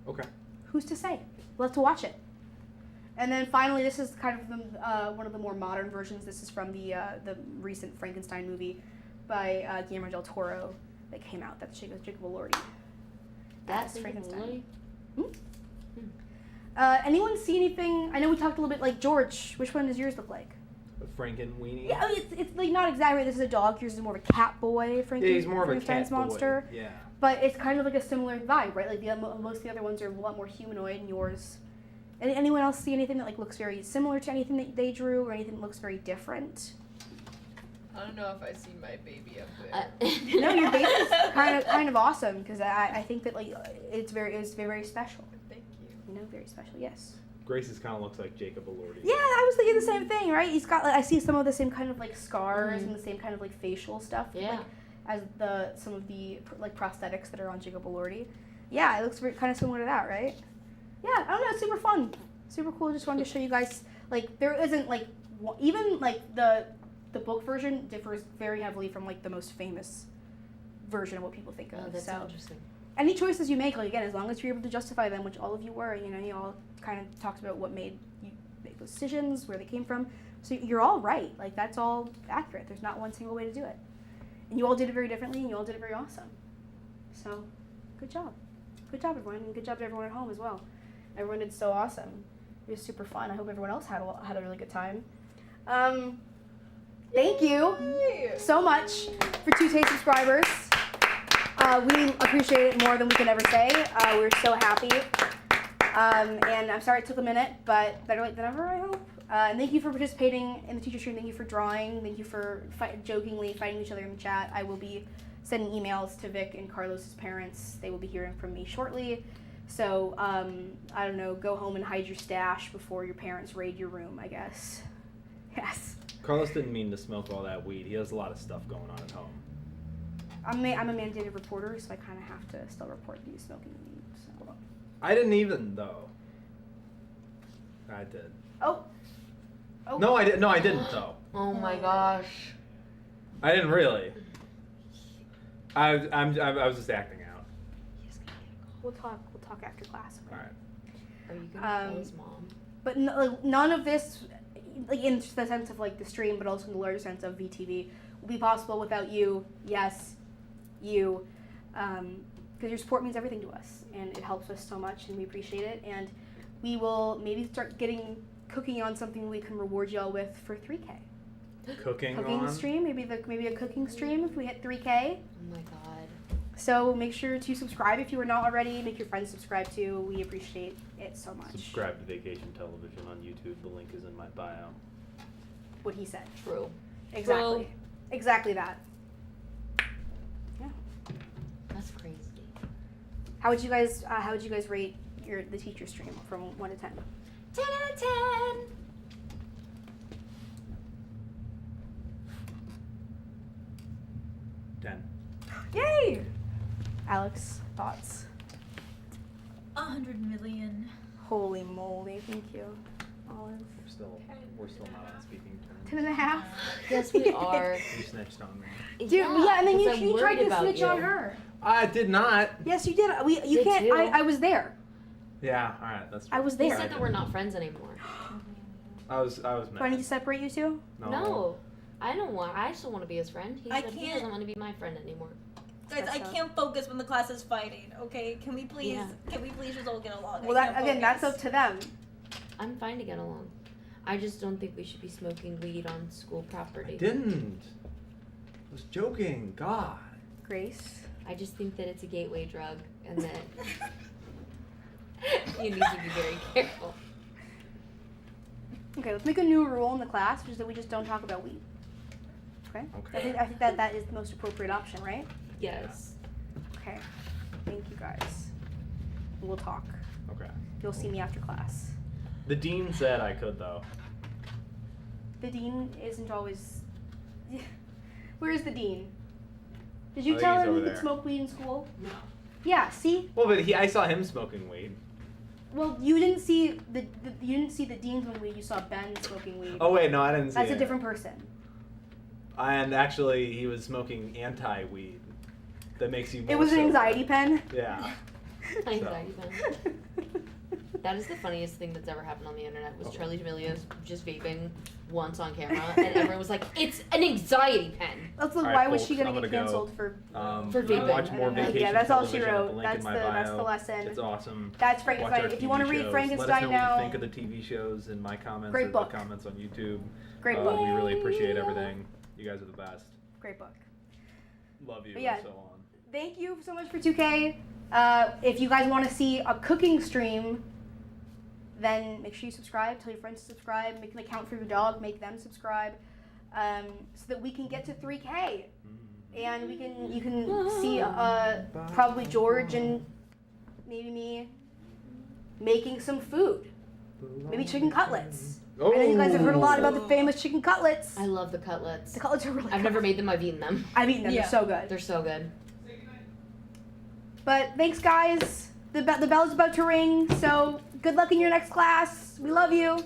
Okay. Who's to say? We'll have to watch it. And then finally, this is kind of one of the more modern versions. This is from the recent Frankenstein movie by Guillermo del Toro that came out. That's Jacob Elordi. That's Frankenstein. Really? Anyone see anything? I know we talked a little bit like George. Which one does yours look like? A Frankenweenie? Yeah, it's like not exactly. This is a dog. Yours is more of a cat boy. Yeah, he's more of a Frankenstein's cat boy. monster. Yeah. But it's kind of like a similar vibe, right? Like most of the other ones are a lot more humanoid, and yours. Anyone else see anything that like looks very similar to anything that they drew, or anything that looks very different? I don't know if I see my baby up there. No, your baby's kind of awesome because I think that like it's very special. Thank you. Very special. Yes. Grace's kind of looks like Jacob Elordi. Yeah, I was thinking the same thing, right? He's got I see some of the same kind of like scars and the same kind of like facial stuff. Yeah. Like, as some of the like prosthetics that are on Jacob Elordi. Yeah, it looks kind of similar to that, right? Yeah, I don't know, it's super fun, super cool. Just wanted to show you guys, like, there isn't like even like the book version differs very heavily from like the most famous version of what people think of. Oh, that's so interesting. any choices you make, like again, as long as you're able to justify them, which all of you were, you know, you all kind of talked about what made you make those decisions, where they came from. So you're all right. Like that's all accurate. There's not one single way to do it. And you all did it very differently, and you all did it very awesome. So, good job. Good job, everyone, and good job to everyone at home as well. Everyone did so awesome. It was super fun. I hope everyone else had a really good time. Thank you so much for 2K subscribers. We appreciate it more than we can ever say. We're so happy. And I'm sorry it took a minute, but better late than never, I hope. And thank you for participating in the teacher stream. Thank you for drawing. Thank you for jokingly fighting each other in the chat. I will be sending emails to Vic and Carlos's parents. They will be hearing from me shortly. So, I don't know, go home and hide your stash before your parents raid your room, I guess. Yes. Carlos didn't mean to smoke all that weed. He has a lot of stuff going on at home. I'm a mandated reporter, so I kind of have to still report that he's smoking weed. So. I didn't even, though. I did. Oh. No, I didn't. No, I didn't, though. Oh my gosh. I didn't really. I was just acting out. We'll talk after class. Okay? All right. Are you gonna call his mom? But none of this, like in the sense of like the stream, but also in the larger sense of VTV, will be possible without you. Yes, you, because your support means everything to us, and it helps us so much, and we appreciate it. And we will maybe start cooking on something we can reward y'all with for 3K. Cooking Cooking on? stream, maybe a cooking stream if we hit 3K. Oh my god. So make sure to subscribe if you are not already. Make your friends subscribe too. We appreciate it so much. Subscribe to Vacation Television on YouTube. The link is in my bio. What he said. True. Exactly. True. Exactly that. Yeah. That's crazy. How would you guys rate the teacher stream from 1 to 10? 10 out of 10. 10. Yay! Alex, thoughts? 100 million. Holy moly, thank you. Olive. We're still not on speaking terms. 10 and a half? Yes, we are. You snitched on me. Dude, yeah, and then 'cause I'm you tried worried to about snitch you. on her. I did not. Yes, you did. You Did can't. you? I was there. Yeah, all right, that's I was He there. said that we're not friends anymore. I was mad. Do I need to separate you two? No. I don't want. I still want to be his friend. He I said he can't- doesn't want to be my friend anymore. Guys, I That's can't focus when the class is fighting. Okay, can we please? Yeah. Can we please just all get along? Well, I can't that's focus. up to them. I'm fine to get along. I just don't think we should be smoking weed on school property. I didn't. I was joking. God. Grace. I just think that it's a gateway drug and that you need to be very careful. Okay, let's make a new rule in the class, which is that we just don't talk about weed. Okay? Okay. I think that is the most appropriate option, right? Yes. Okay. Thank you guys. We'll talk. Okay. You'll see me after class. The dean said I could, though. The dean isn't always. Where's the dean? Did you I think tell he's him over he could there. smoke weed in school? No. Yeah. See. Well, but I saw him smoking weed. Well, you didn't see the dean smoking weed. You saw Ben smoking weed. Oh wait, no, I didn't see That's it. a different person. And actually, he was smoking anti-weed. That makes you. It more was an sober. anxiety pen. Yeah. Anxiety pen. That is the funniest thing that's ever happened on the internet was Okay. Charlie D'Amelio just vaping once on camera and everyone was like, it's an anxiety pen. Let's All look. right, Why was folks, she gonna I'm get gonna go. canceled for? For vaping. Watch more Vacation Yeah, that's all she Television at wrote. the link That's in my the bio. lesson. It's awesome. That's Watch Frankenstein. our If you TV want to read shows. Frankenstein Let us know now, what you think of the TV shows in my comments Great or book. the comments on YouTube. great book. We really appreciate everything. You guys are the best. Great book. Love you But yeah. and so on. Thank you so much for 2K. If you guys want to see a cooking stream, then make sure you subscribe. Tell your friends to subscribe. Make an account for your dog. Make them subscribe, so that we can get to 3K, and you can see probably George and maybe me making some food. Maybe chicken cutlets. Oh. I know you guys have heard a lot about the famous chicken cutlets. I love the cutlets. The cutlets are really I've good. never made them. I've eaten them. I've eaten them. Yeah. They're so good. They're so good. But thanks, guys. The bell's about to ring, so good luck in your next class. We love you.